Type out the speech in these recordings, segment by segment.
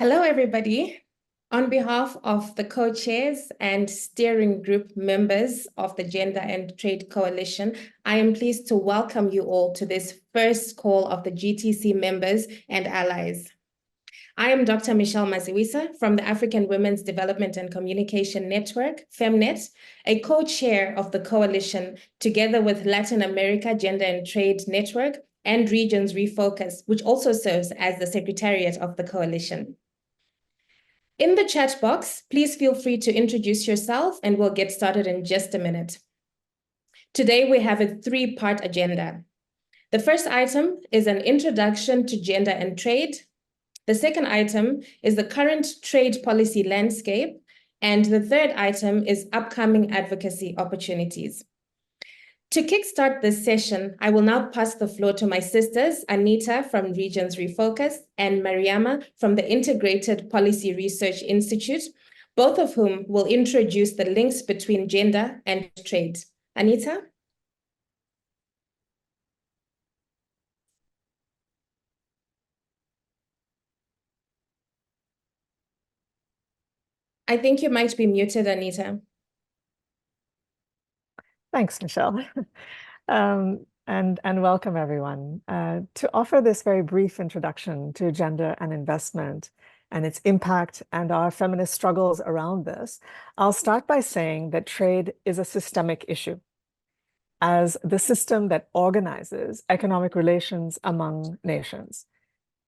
Hello, everybody. On behalf of the co-chairs and steering group members of the Gender and Trade Coalition, I am pleased to welcome you all to this first call of the GTC members and allies. I am Dr. Michelle Maziwisa from the African Women's Development and Communication Network, FEMNET, a co-chair of the coalition, together with Latin America Gender and Trade Network and Regions Refocus, which also serves as the secretariat of the coalition. In the chat box, please feel free to introduce yourself and we'll get started in just a minute. Today, we have a three-part agenda. The first item is an introduction to gender and trade. The second item is the current trade policy landscape. And the third item is upcoming advocacy opportunities. To kickstart this session, I will now pass the floor to my sisters, Anita from Regions Refocus and Mariama from the Integrated Policy Research Institute, both of whom will introduce the links between gender and trade. Anita? I think you might be muted, Anita. Thanks, Michelle. And welcome, everyone. To offer this very brief introduction to gender and investment and its impact and our feminist struggles around this, I'll start by saying that trade is a systemic issue, as the system that organizes economic relations among nations.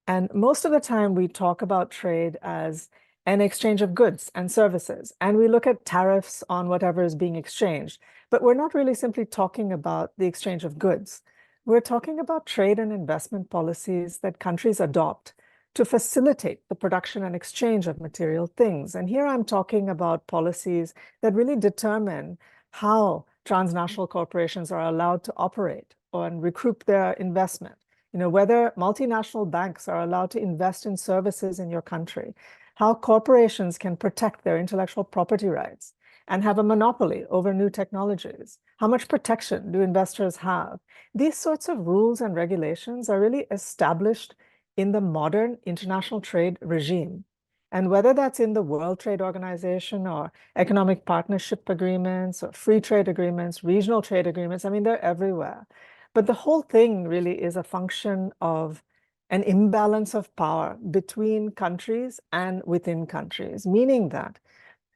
And most of the time, we talk about trade as an exchange of goods and services, and we look at tariffs on whatever is being exchanged. But we're not really simply talking about the exchange of goods. We're talking about trade and investment policies that countries adopt to facilitate the production and exchange of material things. And here I'm talking about policies that really determine how transnational corporations are allowed to operate and recoup their investment. Whether multinational banks are allowed to invest in services in your country, how corporations can protect their intellectual property rights and have a monopoly over new technologies. How much protection do investors have? These sorts of rules and regulations are really established in the modern international trade regime. And whether that's in the World Trade Organization or economic partnership agreements or free trade agreements, regional trade agreements, I mean, they're everywhere. But the whole thing really is a function of an imbalance of power between countries and within countries, meaning that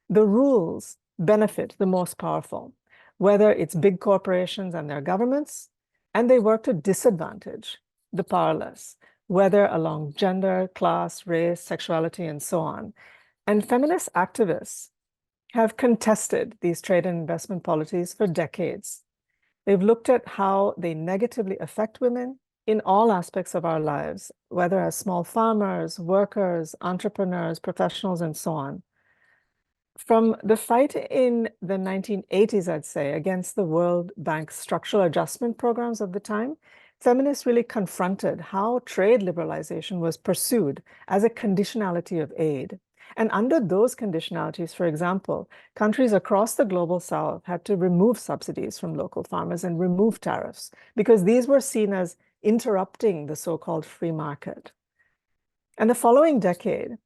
the rules benefit the most powerful, whether it's big corporations and their governments, and they work to disadvantage the powerless, whether along gender, class, race, sexuality, and so on. And feminist activists have contested these trade and investment policies for decades. They've looked at how they negatively affect women in all aspects of our lives, whether as small farmers, workers, entrepreneurs, professionals, and so on. From the fight in the 1980s, I'd say, against the World Bank structural adjustment programs of the time, feminists really confronted how trade liberalization was pursued as a conditionality of aid. And under those conditionalities, for example, countries across the global south had to remove subsidies from local farmers and remove tariffs because these were seen as interrupting the so-called free market. And the following decade,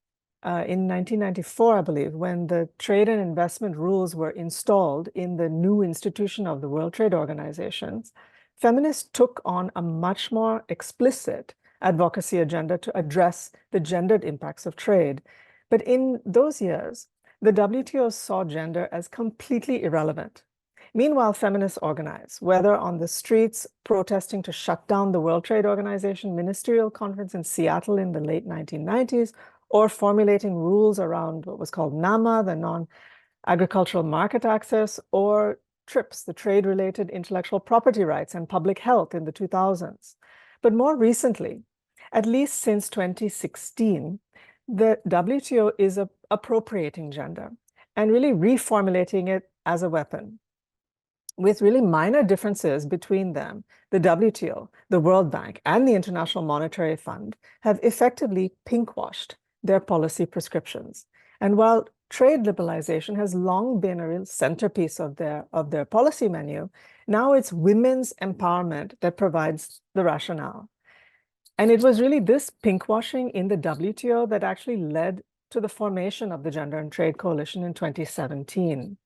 in 1994, I believe, when the trade and investment rules were installed in the new institution of the World Trade Organization, feminists took on a much more explicit advocacy agenda to address the gendered impacts of trade. But in those years, the WTO saw gender as completely irrelevant. Meanwhile, feminists organized, whether on the streets protesting to shut down the World Trade Organization Ministerial Conference in Seattle in the late 1990s, or formulating rules around what was called NAMA, the non-agricultural market access, or TRIPS, the trade-related intellectual property rights and public health in the 2000s. But more recently, at least since 2016, the WTO is appropriating gender and really reformulating it as a weapon, with really minor differences between them. The WTO, the World Bank, and the International Monetary Fund have effectively pinkwashed their policy prescriptions. And while trade liberalization has long been a real centerpiece of their policy menu, now it's women's empowerment that provides the rationale. And it was really this pinkwashing in the WTO that actually led to the formation of the Gender and Trade Coalition in 2017.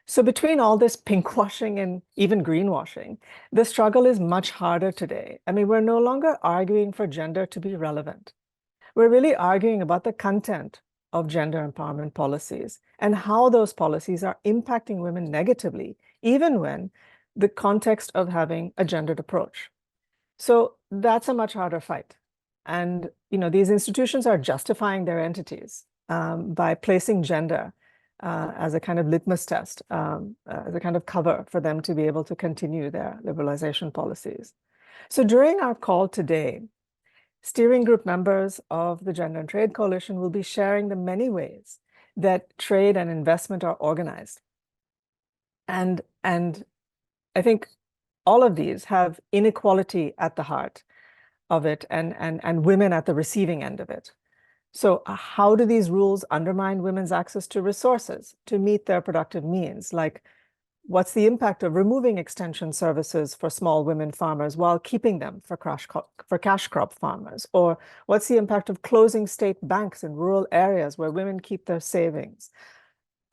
So between all this pinkwashing and even greenwashing, the struggle is much harder today. I mean, we're no longer arguing for gender to be relevant. We're really arguing about the content of gender empowerment policies and how those policies are impacting women negatively, even when the context of having a gendered approach. So that's a much harder fight. And these institutions are justifying their entities by placing gender as a kind of litmus test, as a kind of cover for them to be able to continue their liberalization policies. So during our call today, steering group members of the Gender and Trade Coalition will be sharing the many ways that trade and investment are organized. And I think all of these have inequality at the heart of it and women at the receiving end of it. So how do these rules undermine women's access to resources to meet their productive needs? Like, what's the impact of removing extension services for small women farmers while keeping them for cash crop farmers? Or what's the impact of closing state banks in rural areas where women keep their savings?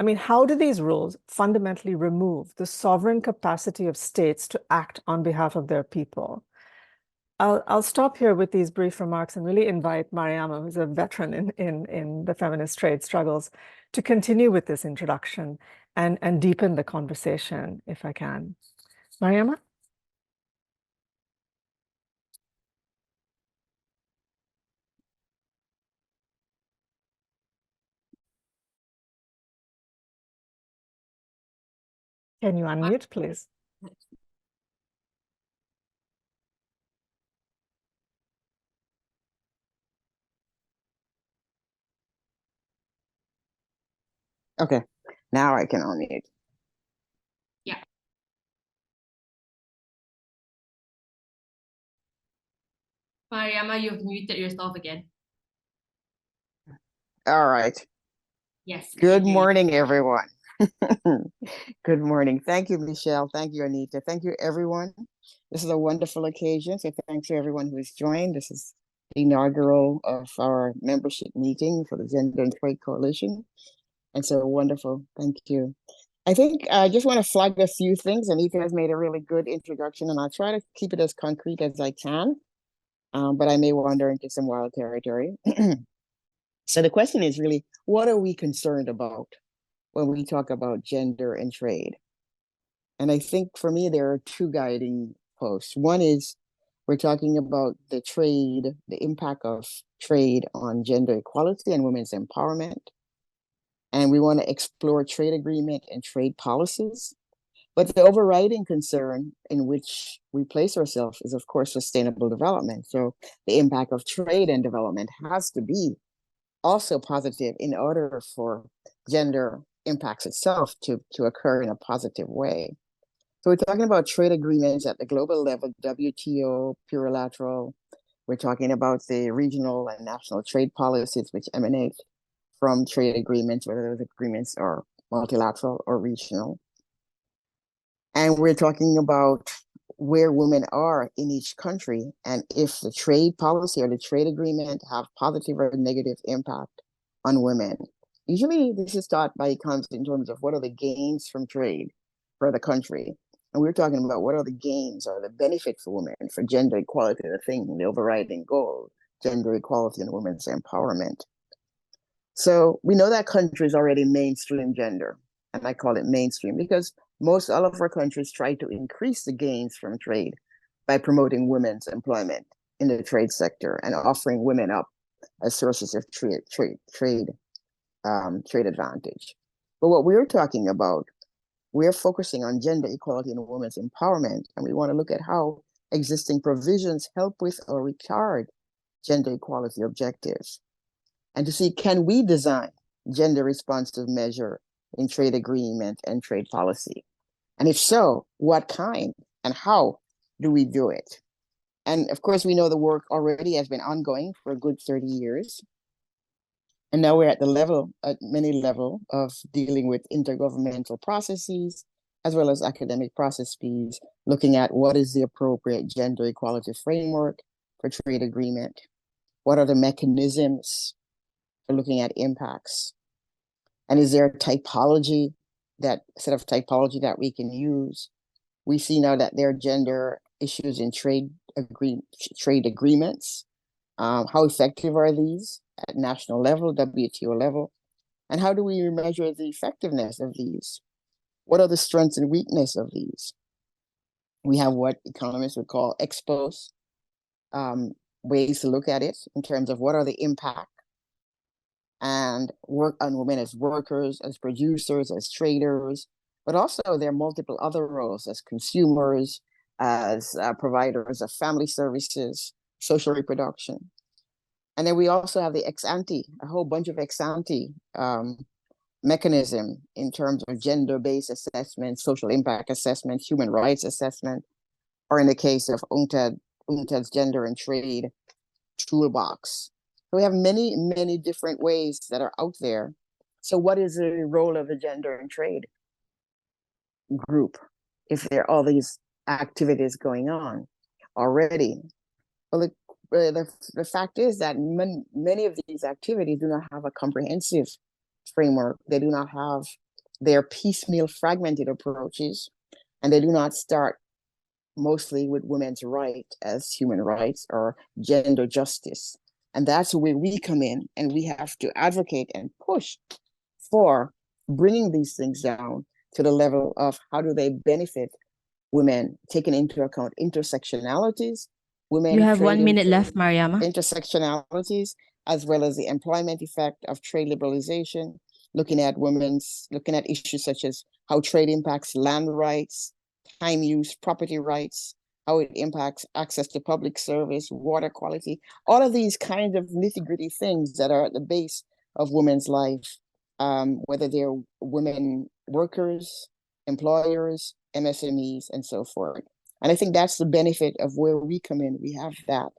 I mean, how do these rules fundamentally remove the sovereign capacity of states to act on behalf of their people? I'll stop here with these brief remarks and really invite Mariama, who's a veteran in the feminist trade struggles, to continue with this introduction and deepen the conversation, if I can. Mariama? Can you unmute, please? Okay, now I can unmute. Yeah. Mariama, you've muted yourself again. All right. Yes. Good morning, everyone. Good morning. Thank you, Michelle. Thank you, Anita. Thank you, everyone. This is a wonderful occasion. So thanks to everyone who has joined. This is the inaugural of our membership meeting for the Gender and Trade Coalition. And so wonderful. Thank you. I think I just want to flag a few things. Anita has made a really good introduction, and I'll try to keep it as concrete as I can. But I may wander into some wild territory. So the question is really, what are we concerned about when we talk about gender and trade? And I think for me, there are two guiding posts. One is we're talking about the trade, the impact of trade on gender equality and women's empowerment. And we want to explore trade agreement and trade policies. But the overriding concern in which we place ourselves is, of course, sustainable development. So the impact of trade and development has to be also positive in order for gender impacts itself to occur in a positive way. So we're talking about trade agreements at the global level, WTO, plurilateral. We're talking about the regional and national trade policies which emanate from trade agreements, whether those agreements are multilateral or regional. And we're talking about where women are in each country and if the trade policy or the trade agreement have positive or negative impact on women. Usually this is taught by economists in terms of what are the gains from trade for the country. And we're talking about what are the gains or the benefits for women, for gender equality, the thing, the overriding goal, gender equality and women's empowerment. So we know that countries already mainstream gender, and I call it mainstream because most all of our countries try to increase the gains from trade by promoting women's employment in the trade sector and offering women up as sources of trade advantage. But what we're talking about, we're focusing on gender equality and women's empowerment, and we want to look at how existing provisions help with or retard gender equality objectives, and to see, can we design gender responsive measure in trade agreement and trade policy? And if so, what kind and how do we do it? And of course, we know the work already has been ongoing for a good 30 years. And now we're at many level of dealing with intergovernmental processes, as well as academic processes, looking at what is the appropriate gender equality framework for trade agreement? What are the mechanisms for looking at impacts? And is there a typology, that set of typology that we can use? We see now that there are gender issues in trade agreements. How effective are these at national level, WTO level? And how do we measure the effectiveness of these? What are the strengths and weaknesses of these? We have what economists would call ex post ways to look at it in terms of what are the impact and work on women as workers, as producers, as traders, but also there are multiple other roles as consumers, as providers of family services, social reproduction. And then we also have the ex ante, a whole bunch of ex ante mechanism in terms of gender-based assessment, social impact assessment, human rights assessment, or in the case of UNCTAD's Gender and Trade Toolbox. So we have many, many different ways that are out there. So what is the role of the Gender and Trade group if there are all these activities going on already? Well, the fact is that many of these activities do not have a comprehensive framework. They do not have their piecemeal fragmented approaches, and they do not start mostly with women's rights as human rights or gender justice. And that's where we come in, and we have to advocate and push for bringing these things down to the level of how do they benefit women, taking into account intersectionalities, women. You have 1 minute left, Mariama. Intersectionalities, as well as the employment effect of trade liberalization, looking at issues such as how trade impacts land rights, time use, property rights, how it impacts access to public service, water quality, all of these kinds of nitty-gritty things that are at the base of women's life, whether they're women workers, employers, MSMEs, and so forth. And I think that's the benefit of where we come in. We have that.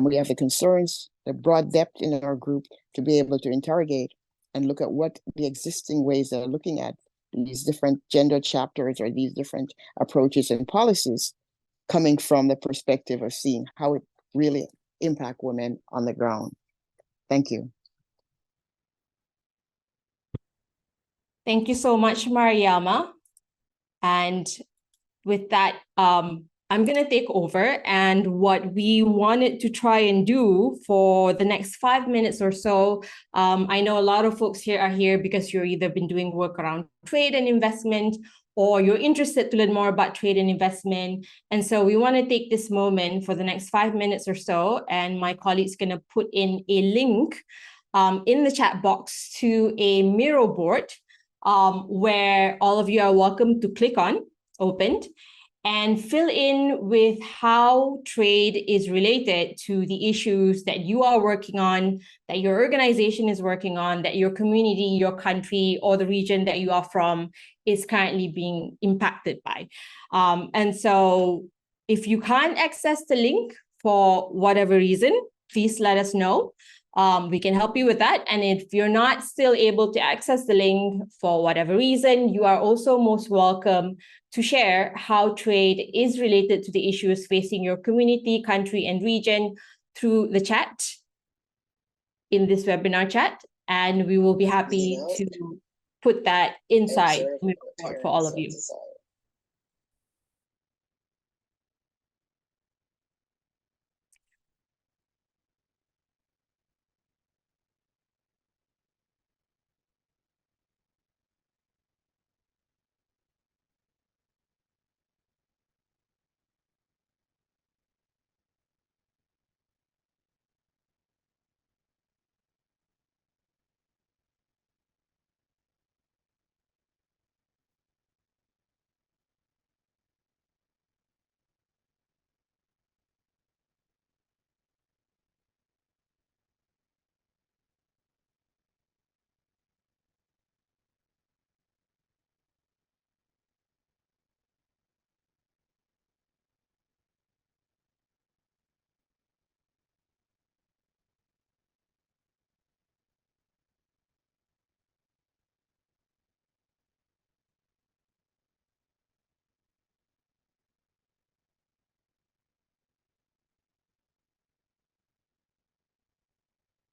We have the concerns, the broad depth in our group to be able to interrogate and look at what the existing ways that are looking at these different gender chapters or these different approaches and policies coming from the perspective of seeing how it really impact women on the ground. Thank you. Thank you so much, Mariama. And with that, I'm going to take over. And what we wanted to try and do for the next 5 minutes or so, I know a lot of folks here are here because you're either been doing work around trade and investment, or you're interested to learn more about trade and investment. And so we want to take this moment for the next 5 minutes or so, and my colleague's going to put in a link in the chat box to a Miro board where all of you are welcome to click on, opened, and fill in with how trade is related to the issues that you are working on, that your organization is working on, that your community, your country, or the region that you are from is currently being impacted by. And so if you can't access the link for whatever reason, please let us know. We can help you with that. And if you're not still able to access the link for whatever reason, you are also most welcome to share how trade is related to the issues facing your community, country, and region through the chat in this webinar chat. And we will be happy to put that inside for all of you.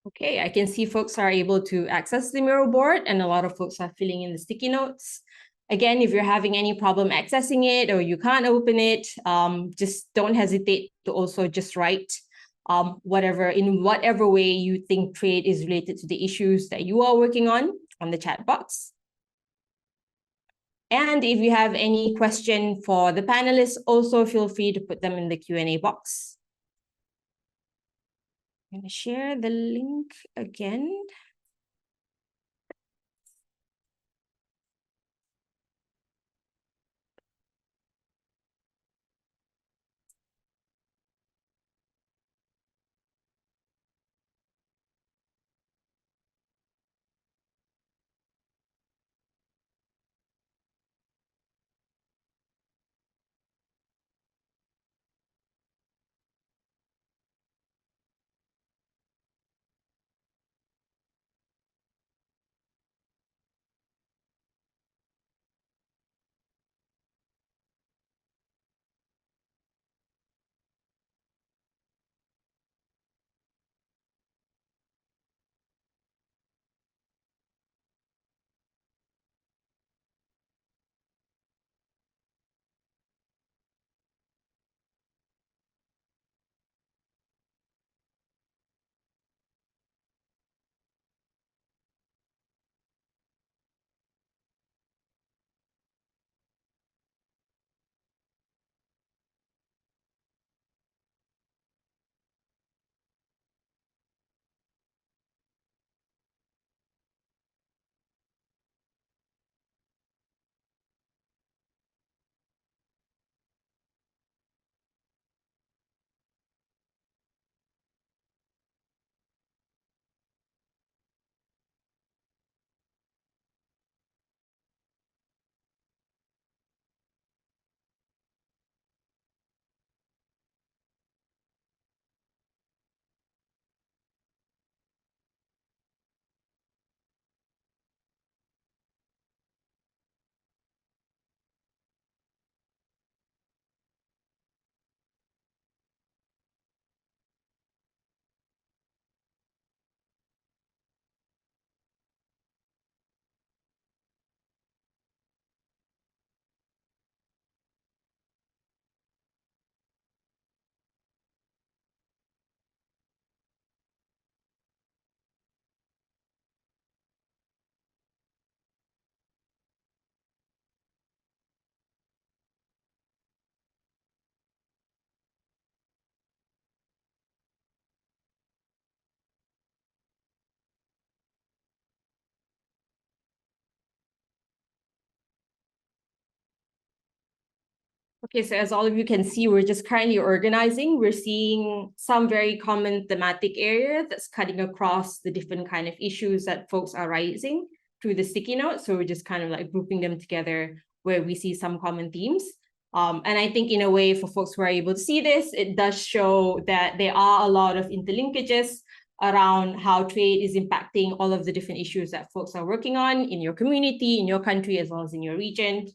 Okay, I can see folks are able to access the Miro board and a lot of folks are filling in the sticky notes. Again, if you're having any problem accessing it or you can't open it, just don't hesitate to also just write in whatever way you think trade is related to the issues that you are working on the chat box. And if you have any question for the panelists, also feel free to put them in the Q&A box. I'm going to share the link again. Okay, so as all of you can see, we're just currently organizing. We're seeing some very common thematic areas that's cutting across the different kind of issues that folks are raising through the sticky notes. So we're just kind of like grouping them together where we see some common themes. And I think in a way for folks who are able to see this, it does show that there are a lot of interlinkages around how trade is impacting all of the different issues that folks are working on in your community, in your country, as well as in your region.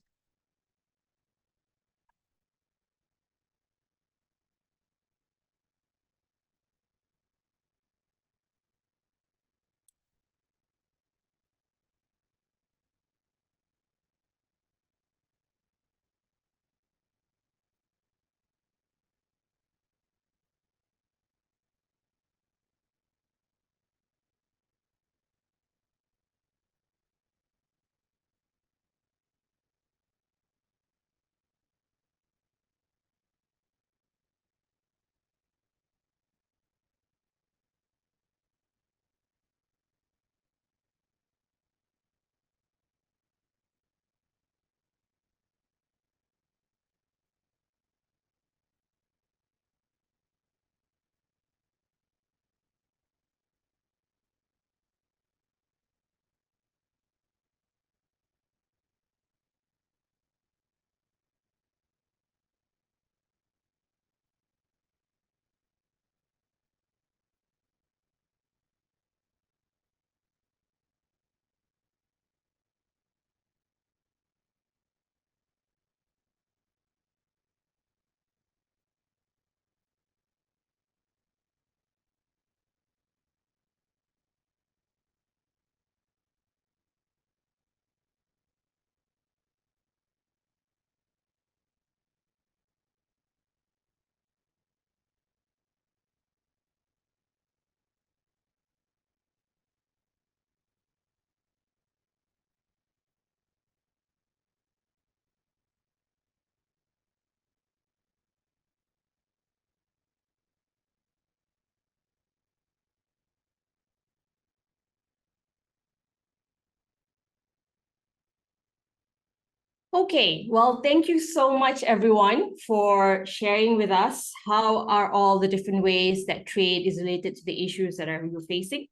Okay, well, thank you so much, everyone, for sharing with us how are all the different ways that trade is related to the issues that we're facing.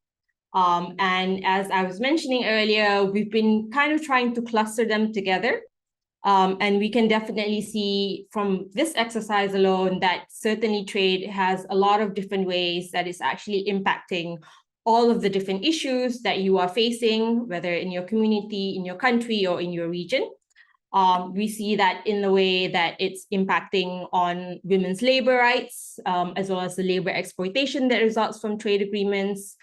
And as I was mentioning earlier, we've been kind of trying to cluster them together. And we can definitely see from this exercise alone that certainly trade has a lot of different ways that is actually impacting all of the different issues that you are facing, whether in your community, in your country, or in your region. We see that in the way that it's impacting on women's labor rights, as well as the labor exploitation that results from trade agreements.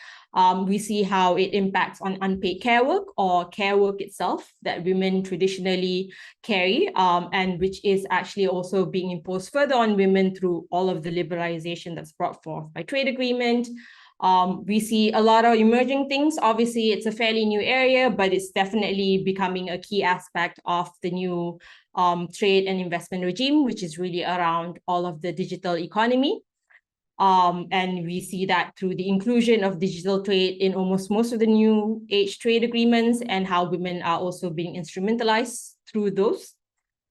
We see how it impacts on unpaid care work or care work itself that women traditionally carry, and which is actually also being imposed further on women through all of the liberalization that's brought forth by trade agreement. We see a lot of emerging things. Obviously, it's a fairly new area, but it's definitely becoming a key aspect of the new trade and investment regime, which is really around all of the digital economy. And we see that through the inclusion of digital trade in almost most of the new age trade agreements and how women are also being instrumentalized through those.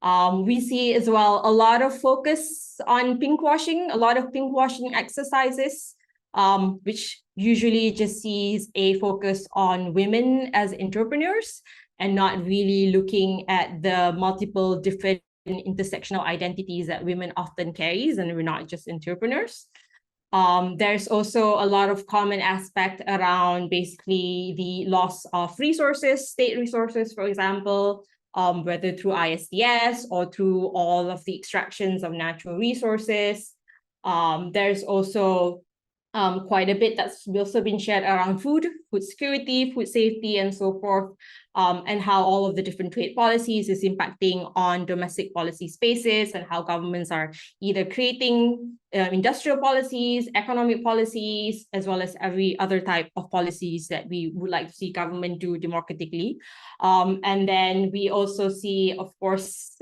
We see as well a lot of focus on pinkwashing, a lot of pinkwashing exercises, which usually just sees a focus on women as entrepreneurs and not really looking at the multiple different intersectional identities that women often carries, and we're not just entrepreneurs. There's also a lot of common aspect around basically the loss of resources, state resources, for example, whether through ISDS or through all of the extractions of natural resources. There's also quite a bit that's also been shared around food security, food safety, and so forth, and how all of the different trade policies is impacting on domestic policy spaces and how governments are either creating industrial policies, economic policies, as well as every other type of policies that we would like to see government do democratically. And then we also see, of course,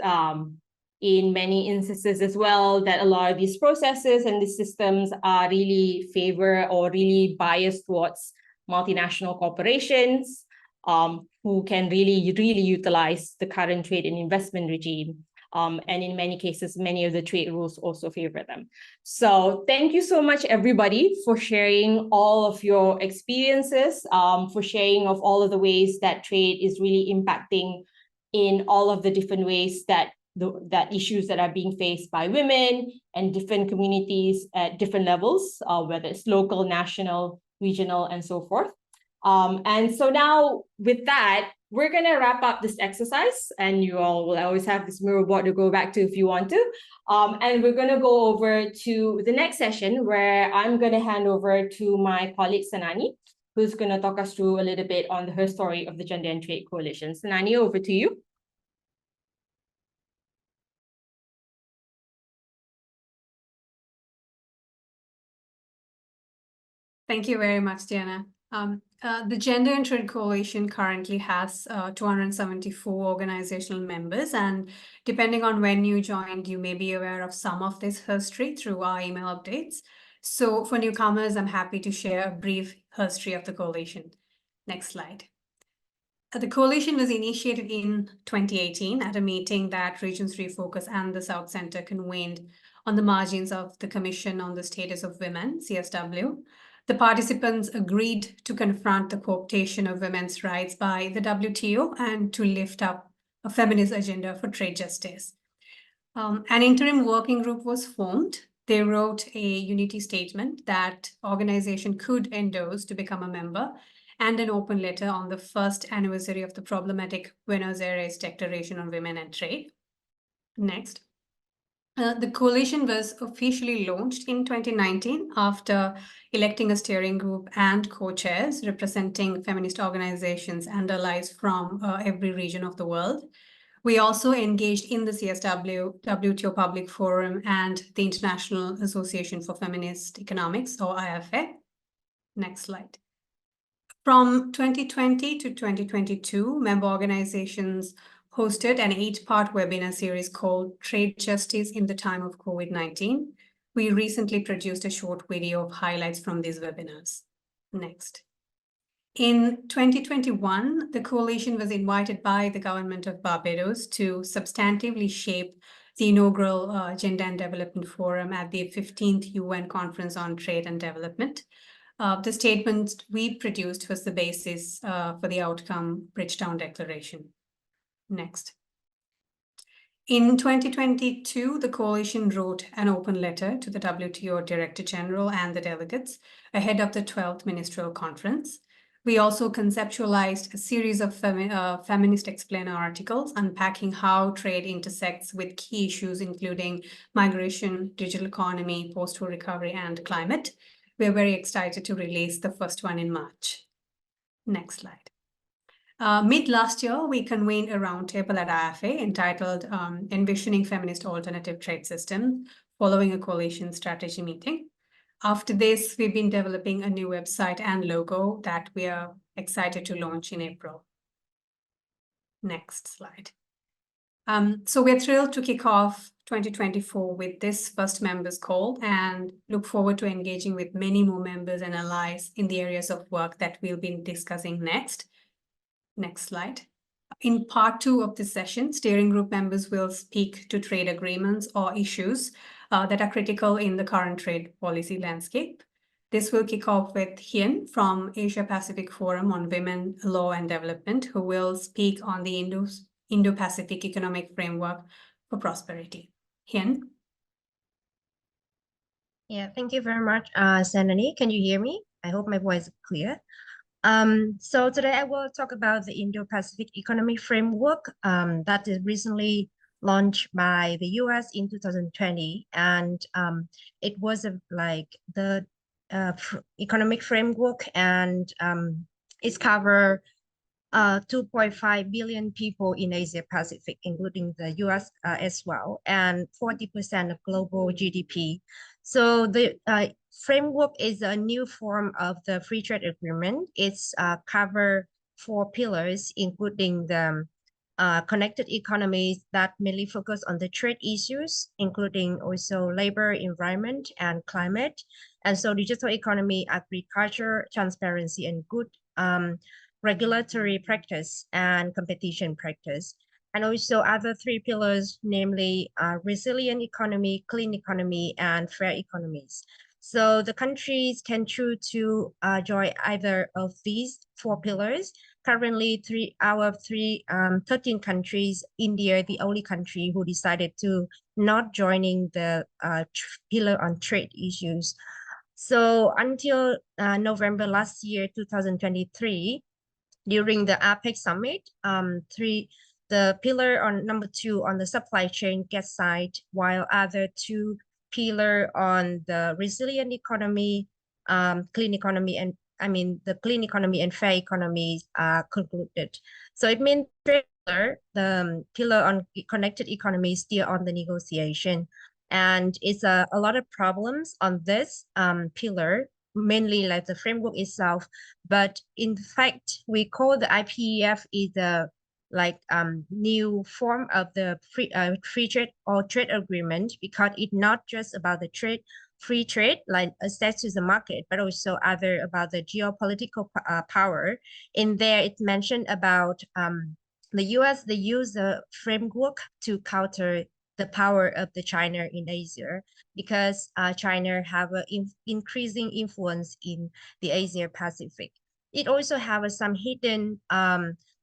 in many instances as well, that a lot of these processes and these systems are really favor or really biased towards multinational corporations, who can really utilize the current trade and investment regime. And in many cases, many of the trade rules also favor them. So thank you so much, everybody, for sharing all of your experiences, for sharing of all of the ways that trade is really impacting in all of the different ways that issues that are being faced by women and different communities at different levels, whether it's local, national, regional, and so forth. And so now with that, we're going to wrap up this exercise, and you all will always have this mirror board to go back to if you want to. And we're going to go over to the next session, where I'm going to hand over to my colleague Sanani, who's going to talk us through a little bit on her story of the Gender and Trade Coalition. Sanani, over to you. Thank you very much, Diana. The Gender and Trade Coalition currently has 274 organizational members, and depending on when you joined, you may be aware of some of this history through our email updates. So for newcomers, I'm happy to share a brief history of the coalition. Next slide. The coalition was initiated in 2018 at a meeting that Region 3 Focus and the South Center convened on the margins of the Commission on the Status of Women, CSW. The participants agreed to confront the cooptation of women's rights by the WTO and to lift up a feminist agenda for trade justice. An interim working group was formed. They wrote a unity statement that organization could endorse to become a member, and an open letter on the first anniversary of the problematic Buenos Aires Declaration on Women and Trade. Next. The coalition was officially launched in 2019 after electing a steering group and co-chairs representing feminist organizations and allies from every region of the world. We also engaged in the CSW, WTO Public Forum, and the International Association for Feminist Economics, or IFA. Next slide. From 2020 to 2022, member organizations hosted an 8-part webinar series called Trade Justice in the Time of COVID-19. We recently produced a short video of highlights from these webinars. Next. In 2021, the coalition was invited by the government of Barbados to substantively shape the inaugural Gender and Development Forum at the 15th UN Conference on Trade and Development. The statement we produced was the basis for the outcome Bridgetown Declaration. Next. In 2022, the coalition wrote an open letter to the WTO Director General and the delegates ahead of the 12th Ministerial Conference. We also conceptualized a series of feminist explainer articles unpacking how trade intersects with key issues including migration, digital economy, post-war recovery, and climate. We're very excited to release the first one in March. Next slide. Mid last year, we convened a roundtable at IFA entitled Envisioning Feminist Alternative Trade Systems, following a coalition strategy meeting. After this, we've been developing a new website and logo that we are excited to launch in April. Next slide. So we're thrilled to kick off 2024 with this first members call and look forward to engaging with many more members and allies in the areas of work that we'll be discussing next. Next slide. In part 2 of this session, steering group members will speak to trade agreements or issues that are critical in the current trade policy landscape. This will kick off with Hien from Asia-Pacific Forum on Women, Law and Development, who will speak on the Indo-Pacific Economic Framework for Prosperity. Hien? Yeah, thank you very much, Sanani. Can you hear me? I hope my voice is clear. So today I will talk about the Indo-Pacific Economic Framework that is recently launched by the US in 2020. And it was the economic framework, and it's covered 2.5 billion people in Asia Pacific, including the US as well, and 40% of global GDP. So the framework is a new form of the free trade agreement. It's cover 4 pillars, including the connected economies that mainly focus on the trade issues, including also labor, environment, and climate. And so digital economy, agriculture, transparency, and good regulatory practice and competition practice. And also other 3 pillars, namely resilient economy, clean economy, and fair economies. So the countries can choose to join either of these 4 pillars. Currently, 3 out of 13 countries, India, the only country who decided to not joining the pillar on trade issues. So until November last year, 2023, during the APEC summit, the pillar on number 2 on the supply chain gets signed, while other 2 pillar on the resilient economy, clean economy, and the clean economy and fair economies are concluded. So it means the pillar on connected economy is still on the negotiation, and it's a lot of problems on this pillar, mainly like the framework itself. But in fact, we call the IPEF is a new form of the free trade or trade agreement, because it's not just about the free trade, like access to the market, but also other about the geopolitical power. In there, it's mentioned about the US, they use the framework to counter the power of the China in Asia, because China have an increasing influence in the Asia Pacific. It also has some hidden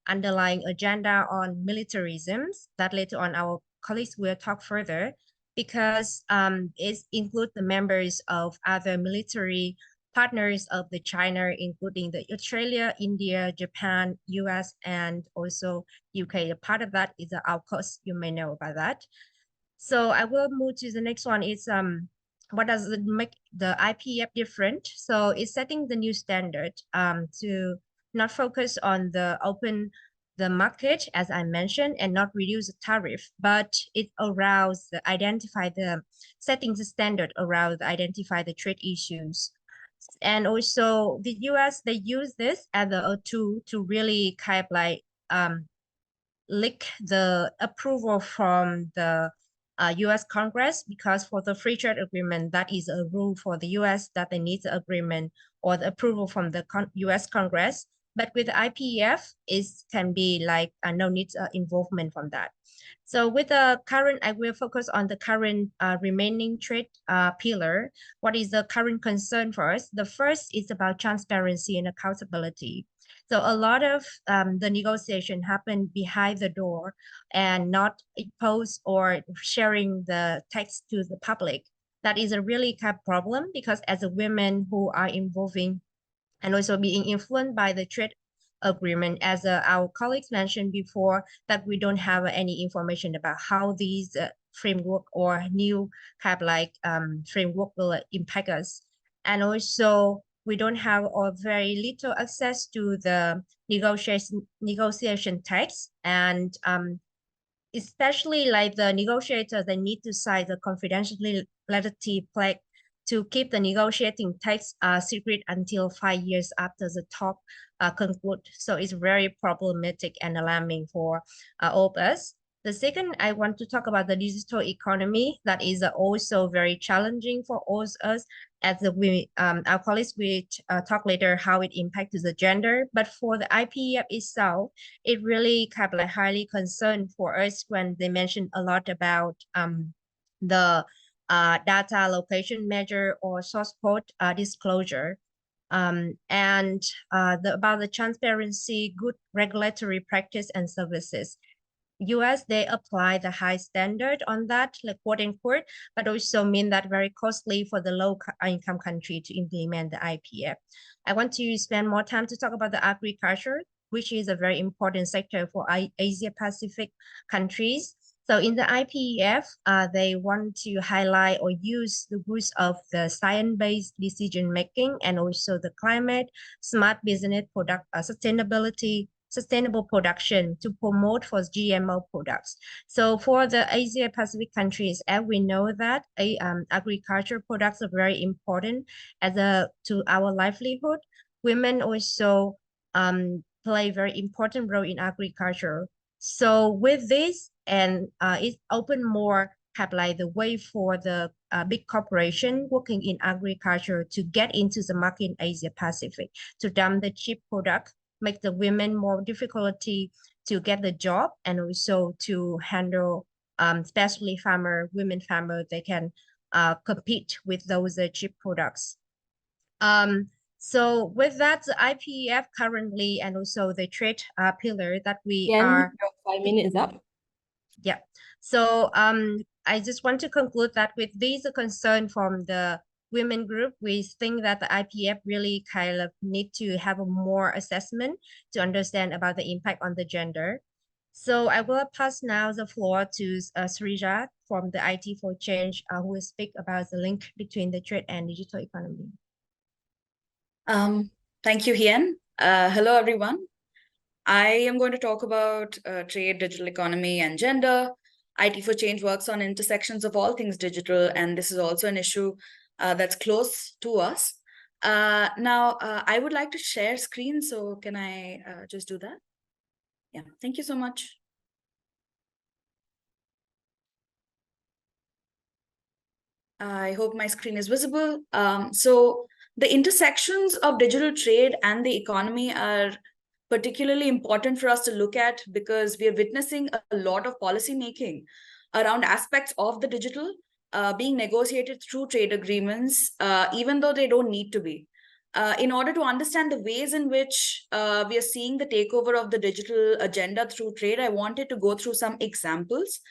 underlying agenda on militarism that later on our colleagues will talk further, because it includes the members of other military partners of the China, including the Australia, India, Japan, US, and also UK. A part of that is the AUKUS. You may know about that. So I will move to the next one. Is what does it make the IPEF different? So it's setting the new standard to not focus on the market, as I mentioned, and not reduce the tariff, but it allows setting the standard around identify the trade issues. And also the US, they use this as a tool to really kind of leak the approval from the US Congress, because for the free trade agreement, that is a rule for the US that they need the agreement or the approval from the US Congress. But with the IPEF, it can be like no need involvement from that. So with the current, I will focus on the current remaining trade pillar. What is the current concern for us? The first is about transparency and accountability. So a lot of the negotiation happen behind the door and not exposed or sharing the text to the public. That is a really big problem because as a women who are involving and also being influenced by the trade agreement, as our colleagues mentioned before, that we don't have any information about how these framework or new kind of like framework will impact us. And also we don't have or very little access to the negotiation text, and especially like the negotiators, they need to sign the confidentiality pledge to keep the negotiating text secret until 5 years after the talk conclude. So it's very problematic and alarming for all of us. The second, I want to talk about the digital economy. That is also very challenging for all of us. As our colleagues will talk later how it impacts the gender. But for the IPEF itself, it really kind of like highly concerned for us when they mention a lot about the data location measure or source code disclosure. And about the transparency, good regulatory practice and services. US, they apply the high standard on that, like quote unquote, but also mean that very costly for the low income country to implement the IPF. I want to spend more time to talk about the agriculture, which is a very important sector for Asia Pacific countries. So in the IPEF, they want to highlight or use the roots of the science-based decision-making and also the climate, smart business product sustainable production to promote for GMO products. So for the Asia Pacific countries, as we know that agriculture products are very important to our livelihood. Women also play a very important role in agriculture. So with this, and it opened more have like the way for the big corporation working in agriculture to get into the market in Asia Pacific, to dump the cheap product, make the women more difficulty to get the job, and also to handle, especially women farmer, they can compete with those cheap products. So with that, the IPEF currently, and also the trade pillar that we are. Your 5 minutes up. Yeah. So I just want to conclude that with these concern from the women group, we think that the IPEF really kind of need to have a more assessment to understand about the impact on the gender. So I will pass now the floor to Srija from the IT for Change, who will speak about the link between the trade and digital economy. Thank you, Hien. Hello, everyone. I am going to talk about trade, digital economy, and gender. IT for Change works on intersections of all things digital, and this is also an issue that's close to us. Now, I would like to share screen, so can I just do that? Yeah, thank you so much. I hope my screen is visible. So the intersections of digital trade and the economy are particularly important for us to look at because we are witnessing a lot of policy making around aspects of the digital being negotiated through trade agreements, even though they don't need to be. In order to understand the ways in which we are seeing the takeover of the digital agenda through trade, I wanted to go through some examples.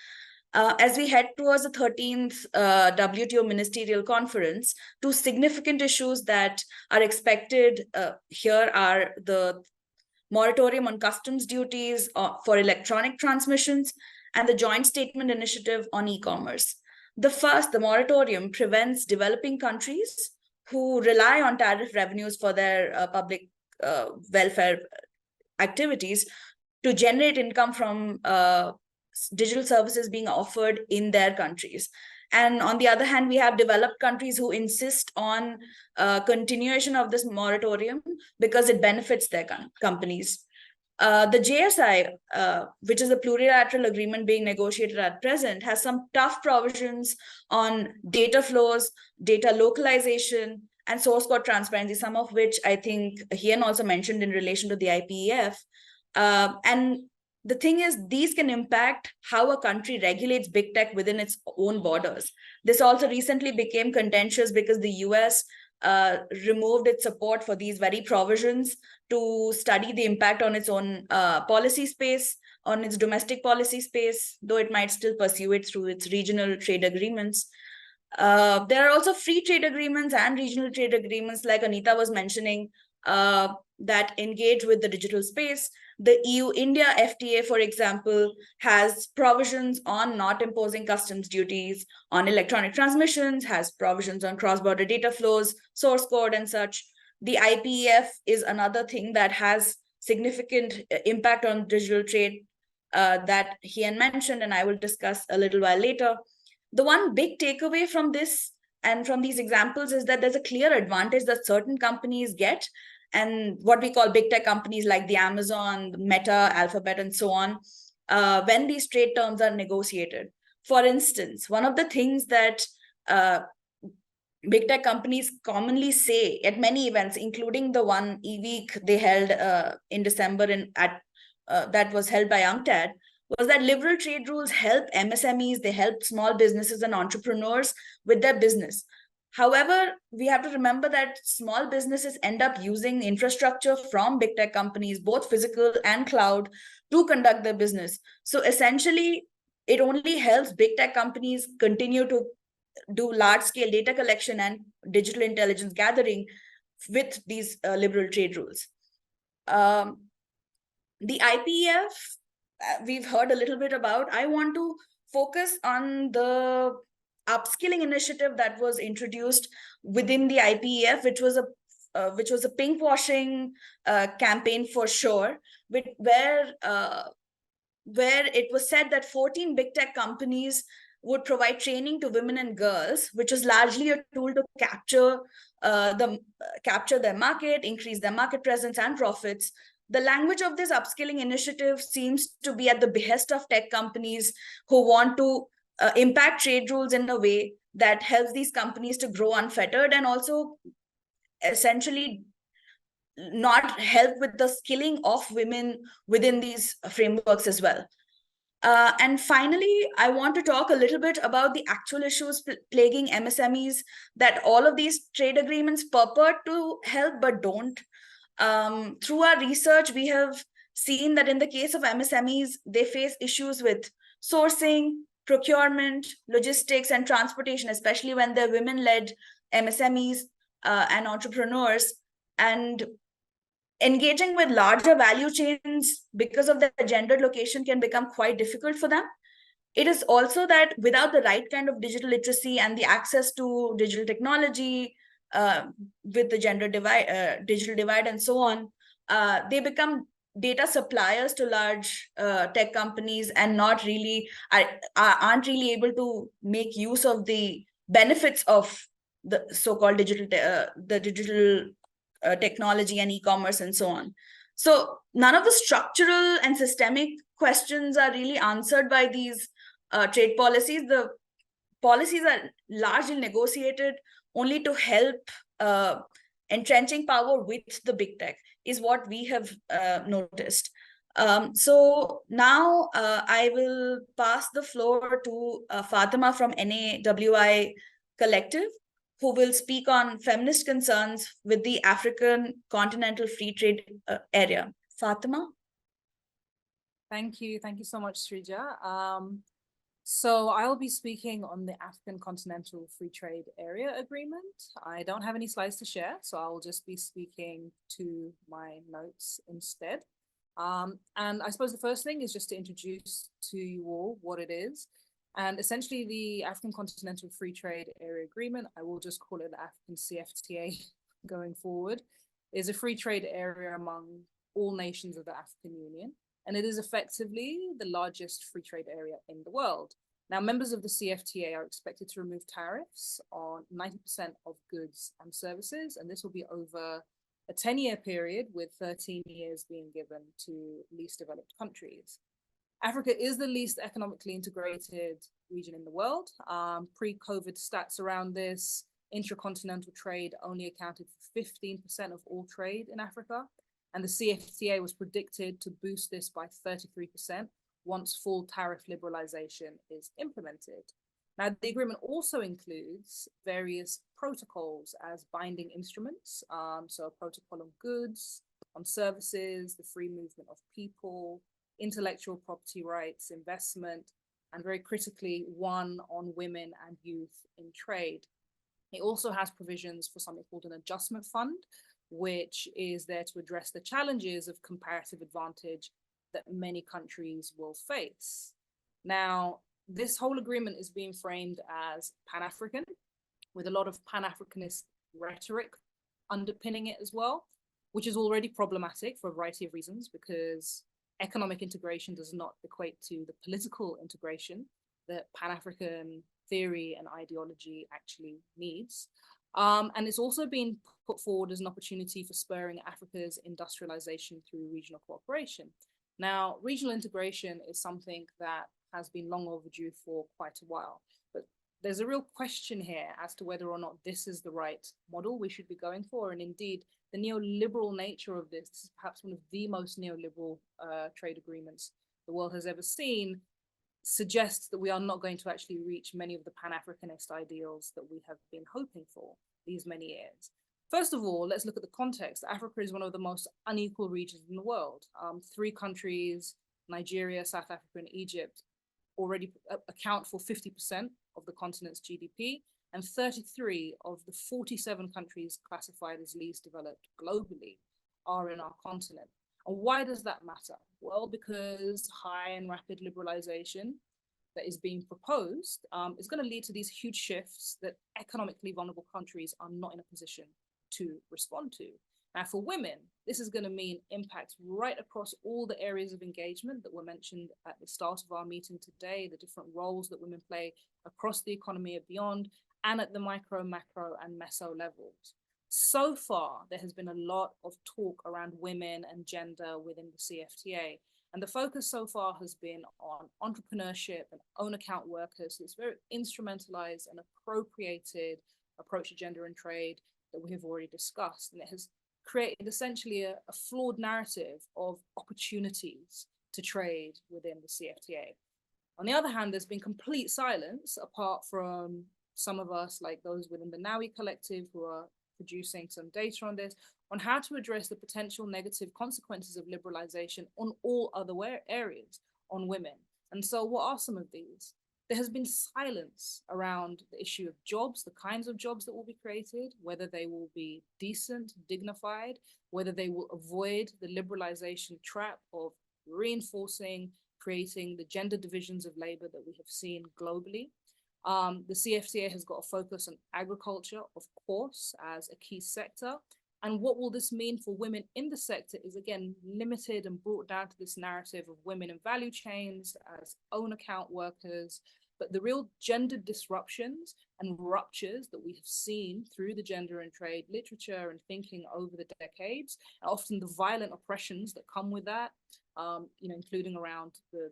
As we head towards the 13th WTO Ministerial Conference, two significant issues that are expected here are the moratorium on customs duties for electronic transmissions and the joint statement initiative on e-commerce. The first, the moratorium, prevents developing countries who rely on tariff revenues for their public welfare activities to generate income from digital services being offered in their countries. And on the other hand, we have developed countries who insist on continuation of this moratorium because it benefits their companies. The JSI, which is a plurilateral agreement being negotiated at present, has some tough provisions on data flows, data localization, and source code transparency, some of which I think Hien also mentioned in relation to the IPEF. And the thing is, these can impact how a country regulates big tech within its own borders. This also recently became contentious because the US removed its support for these very provisions to study the impact on its own policy space, on its domestic policy space, though it might still pursue it through its regional trade agreements. There are also free trade agreements and regional trade agreements, like Anita was mentioning, that engage with the digital space. The EU-India FTA, for example, has provisions on not imposing customs duties on electronic transmissions, has provisions on cross-border data flows, source code and such. The IPEF is another thing that has significant impact on digital trade that Hien mentioned, and I will discuss a little while later. The one big takeaway from this and from these examples is that there's a clear advantage that certain companies get, and what we call big tech companies like the Amazon, Meta, Alphabet, and so on, when these trade terms are negotiated. For instance, one of the things that big tech companies commonly say at many events, including the one e-week they held in December that was held by UNCTAD, was that liberal trade rules help MSMEs, they help small businesses and entrepreneurs with their business. However, we have to remember that small businesses end up using infrastructure from big tech companies, both physical and cloud, to conduct their business. So essentially, it only helps big tech companies continue to do large-scale data collection and digital intelligence gathering with these liberal trade rules. The IPEF, we've heard a little bit about. I want to focus on the upskilling initiative that was introduced within the IPEF, which was a pinkwashing campaign for sure, where it was said that 14 big tech companies would provide training to women and girls, which is largely a tool to capture their market, increase their market presence and profits. The language of this upskilling initiative seems to be at the behest of tech companies who want to impact trade rules in a way that helps these companies to grow unfettered and also essentially not help with the skilling of women within these frameworks as well. And finally, I want to talk a little bit about the actual issues plaguing MSMEs that all of these trade agreements purport to help but don't. Through our research, we have seen that in the case of MSMEs, they face issues with sourcing, procurement, logistics, and transportation, especially when they're women-led MSMEs and entrepreneurs. And engaging with larger value chains because of their gendered location can become quite difficult for them. It is also that without the right kind of digital literacy and the access to digital technology, with the digital divide and so on, they become data suppliers to large tech companies and aren't really able to make use of the benefits of the so-called digital technology and e-commerce and so on. So none of the structural and systemic questions are really answered by these trade policies. The policies are largely negotiated only to help entrenching power with the big tech, is what we have noticed. So now I will pass the floor to Fatima from NAWI Collective, who will speak on feminist concerns with the African Continental Free Trade area. Fatima? Thank you so much, Srija. So I'll be speaking on the African Continental Free Trade Area Agreement. I don't have any slides to share, so I'll just be speaking to my notes instead. And I suppose the first thing is just to introduce to you all what it is. And essentially the African Continental Free Trade Area Agreement, I will just call it the African CFTA going forward, is a free trade area among all nations of the African Union. And it is effectively the largest free trade area in the world. Now, members of the CFTA are expected to remove tariffs on 90% of goods and services, and this will be over a 10-year period, with 13 years being given to least developed countries. Africa is the least economically integrated region in the world. Pre-COVID stats around this intracontinental trade only accounted for 15% of all trade in Africa, and the CFTA was predicted to boost this by 33% once full tariff liberalization is implemented. Now, the agreement also includes various protocols as binding instruments, so a protocol on goods, on services, the free movement of people, intellectual property rights, investment, and very critically, one on women and youth in trade. It also has provisions for something called an adjustment fund, which is there to address the challenges of comparative advantage that many countries will face. Now, this whole agreement is being framed as Pan-African, with a lot of Pan-Africanist rhetoric underpinning it as well, which is already problematic for a variety of reasons, because economic integration does not equate to the political integration that Pan-African theory and ideology actually needs. And it's also been put forward as an opportunity for spurring Africa's industrialization through regional cooperation. Now, regional integration is something that has been long overdue for quite a while, but there's a real question here as to whether or not this is the right model we should be going for. And indeed, the neoliberal nature of this is perhaps one of the most neoliberal trade agreements the world has ever seen, suggests that we are not going to actually reach many of the Pan-Africanist ideals that we have been hoping for these many years. First of all, let's look at the context. Africa is one of the most unequal regions in the world. 3 countries, Nigeria, South Africa, and Egypt, already account for 50% of the continent's GDP, and 33 of the 47 countries classified as least developed globally are in our continent. And why does that matter? Well, because high and rapid liberalization that is being proposed is going to lead to these huge shifts that economically vulnerable countries are not in a position to respond to. Now, for women, this is going to mean impacts right across all the areas of engagement that were mentioned at the start of our meeting today, the different roles that women play across the economy and beyond, and at the micro, macro, and meso levels. So far, there has been a lot of talk around women and gender within the CFTA. And the focus so far has been on entrepreneurship and own account workers. So it's very instrumentalized and appropriated approach to gender and trade that we have already discussed. And it has created essentially a flawed narrative of opportunities to trade within the CFTA. On the other hand, there's been complete silence, apart from some of us, like those within the NAWI collective, who are producing some data on this, on how to address the potential negative consequences of liberalization on all other areas on women. And so what are some of these? There has been silence around the issue of jobs, the kinds of jobs that will be created, whether they will be decent, dignified, whether they will avoid the liberalization trap of reinforcing, creating the gender divisions of labor that we have seen globally. The CFTA has got a focus on agriculture, of course, as a key sector. And what will this mean for women in the sector is, again, limited and brought down to this narrative of women in value chains as own account workers. But the real gender disruptions and ruptures that we have seen through the gender and trade literature and thinking over the decades, and often the violent oppressions that come with that, including around the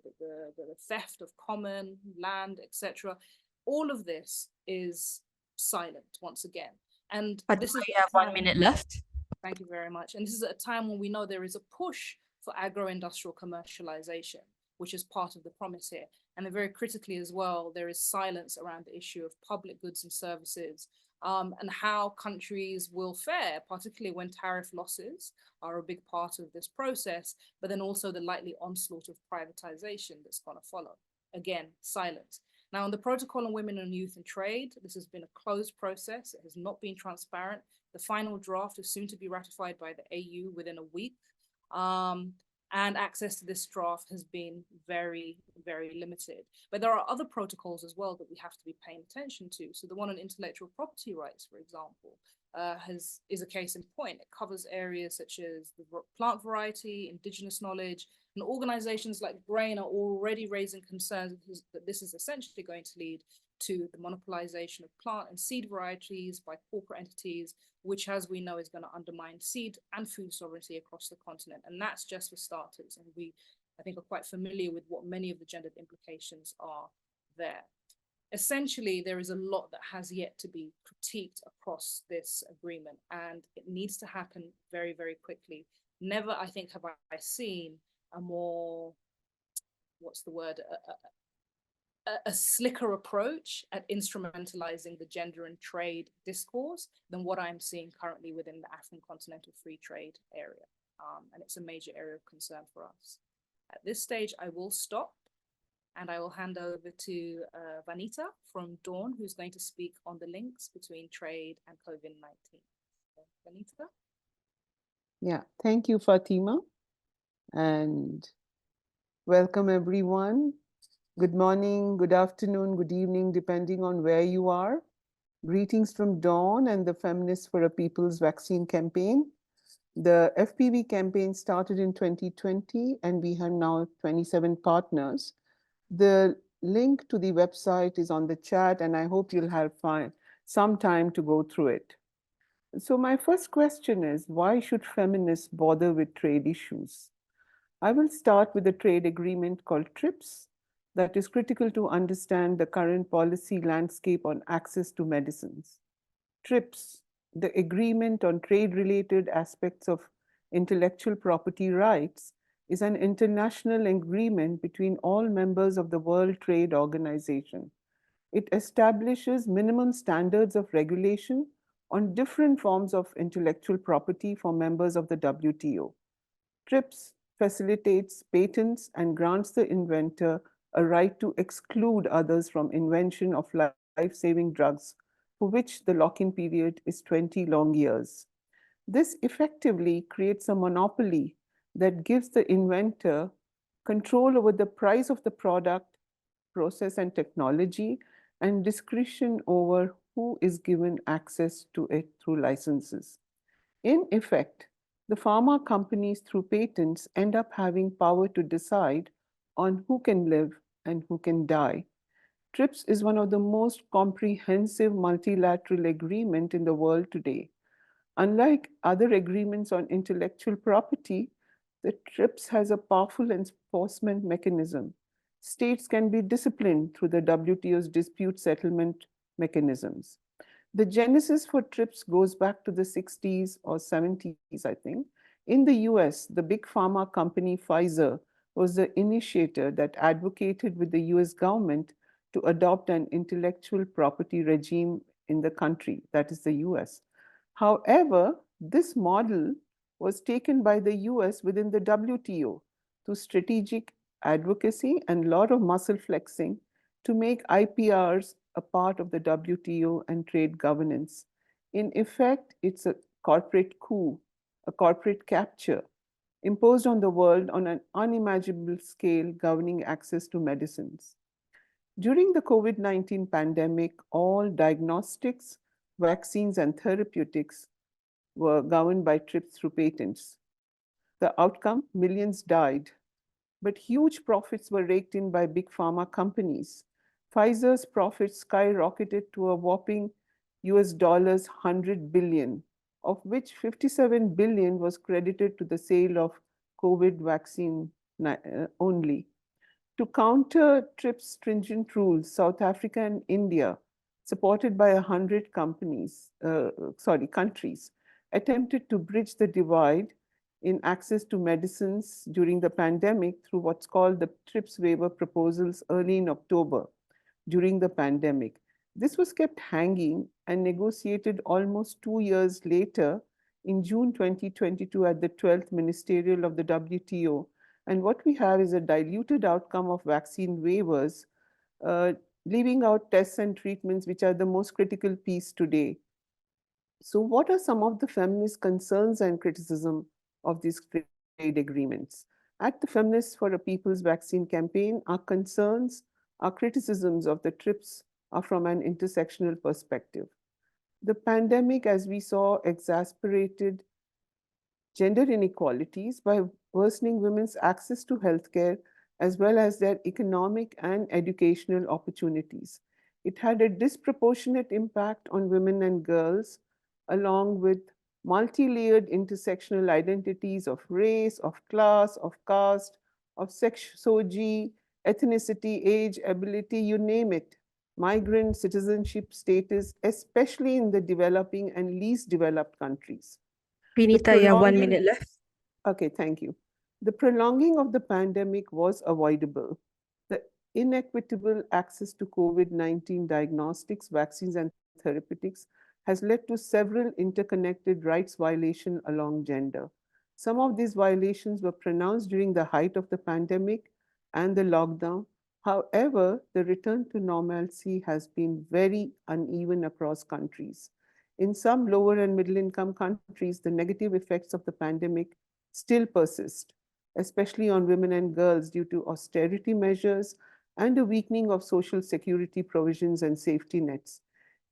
theft of common land, etc. All of this is silent once again. And But this is we have 1 minute left. Thank you very much. And this is at a time when we know there is a push for agro-industrial commercialization, which is part of the promise here. And then very critically as well, there is silence around the issue of public goods and services, and how countries will fare, particularly when tariff losses are a big part of this process, but then also the likely onslaught of privatization that's going to follow. Again, silence. Now, on the protocol on women and youth and trade, this has been a closed process. It has not been transparent. The final draft is soon to be ratified by the AU within a week. And access to this draft has been very, very limited. But there are other protocols as well that we have to be paying attention to. So the one on intellectual property rights, for example, is a case in point. It covers areas such as the plant variety, indigenous knowledge, and organizations like BRAIN are already raising concerns that this is essentially going to lead to the monopolization of plant and seed varieties by corporate entities, which, as we know, is going to undermine seed and food sovereignty across the continent. And that's just for starters. And we, I think, are quite familiar with what many of the gendered implications are there. essentially, there is a lot that has yet to be critiqued across this agreement, and it needs to happen very, very quickly. Never, I think, have I seen a more, what's the word, a slicker approach at instrumentalizing the gender and trade discourse than what I'm seeing currently within the African Continental Free Trade area. And it's a major area of concern for us. At this stage, I will stop and I will hand over to Vanita from Dawn, who's going to speak on the links between trade and COVID-19. So, Vanita? Yeah, thank you, Fatima. And welcome, everyone. Good morning, good afternoon, good evening, depending on where you are. Greetings from Dawn and the Feminists for a People's Vaccine campaign. The FPV campaign started in 2020, and we have now 27 partners. The link to the website is on the chat, and I hope you'll have some time to go through it. So my first question is, why should feminists bother with trade issues? I will start with a trade agreement called TRIPS that is critical to understand the current policy landscape on access to medicines. TRIPS, the Agreement on Trade-Related Aspects of Intellectual Property Rights, is an international agreement between all members of the World Trade Organization. It establishes minimum standards of regulation on different forms of intellectual property for members of the WTO. TRIPS facilitates patents and grants the inventor a right to exclude others from invention of life-saving drugs for which the lock-in period is 20 long years. This effectively creates a monopoly that gives the inventor control over the price of the product, process, and technology, and discretion over who is given access to it through licenses. In effect, the pharma companies through patents end up having power to decide on who can live and who can die. TRIPS is one of the most comprehensive multilateral agreements in the world today. Unlike other agreements on intellectual property, the TRIPS has a powerful enforcement mechanism. States can be disciplined through the WTO's dispute settlement mechanisms. The genesis for TRIPS goes back to the 60s or 70s, I think. In the US, the big pharma company Pfizer was the initiator that advocated with the US government to adopt an intellectual property regime in the country, that is the US. However, this model was taken by the US within the WTO through strategic advocacy and a lot of muscle flexing to make IPRs a part of the WTO and trade governance. In effect, it's a corporate coup, a corporate capture imposed on the world on an unimaginable scale governing access to medicines. During the COVID-19 pandemic, all diagnostics, vaccines, and therapeutics were governed by TRIPS through patents. The outcome, millions died, but huge profits were raked in by big pharma companies. Pfizer's profits skyrocketed to a whopping $100 billion, of which 57 billion was credited to the sale of COVID vaccine only. To counter TRIPS stringent rules, South Africa and India, supported by 100 countries, attempted to bridge the divide in access to medicines during the pandemic through what's called the TRIPS waiver proposals early in October during the pandemic. This was kept hanging and negotiated almost 2 years later in June 2022 at the 12th Ministerial of the WTO. And what we have is a diluted outcome of vaccine waivers, leaving out tests and treatments, which are the most critical piece today. So what are some of the feminist concerns and criticism of these trade agreements? At the Feminists for a People's Vaccine campaign, our concerns, our criticisms of the TRIPS are from an intersectional perspective. The pandemic, as we saw, exacerbated gender inequalities by worsening women's access to healthcare as well as their economic and educational opportunities. It had a disproportionate impact on women and girls, along with multi-layered intersectional identities of race, of class, of caste, of sex, ethnicity, age, ability, you name it. migrant citizenship status, especially in the developing and least developed countries. Vinita, you have 1 minute left. Okay, thank you. The prolonging of the pandemic was avoidable. The inequitable access to COVID-19 diagnostics, vaccines, and therapeutics has led to several interconnected rights violations along gender. Some of these violations were pronounced during the height of the pandemic and the lockdown. However, the return to normalcy has been very uneven across countries. In some lower and middle income countries, the negative effects of the pandemic still persist, especially on women and girls due to austerity measures and a weakening of social security provisions and safety nets.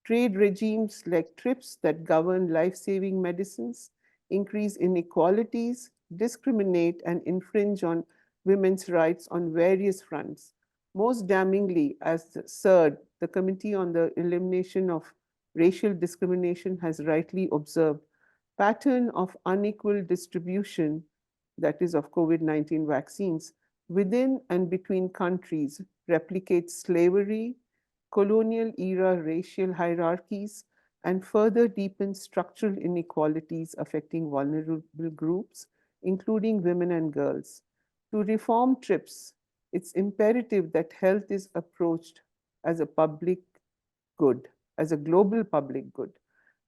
Trade regimes like TRIPS that govern life-saving medicines increase inequalities, discriminate, and infringe on women's rights on various fronts. Most damningly, as the CERD, the Committee on the Elimination of Racial Discrimination, has rightly observed, pattern of unequal distribution, that is of COVID-19 vaccines, within and between countries replicates slavery, colonial era racial hierarchies, and further deepens structural inequalities affecting vulnerable groups, including women and girls. To reform TRIPS, it's imperative that health is approached as a public good, as a global public good,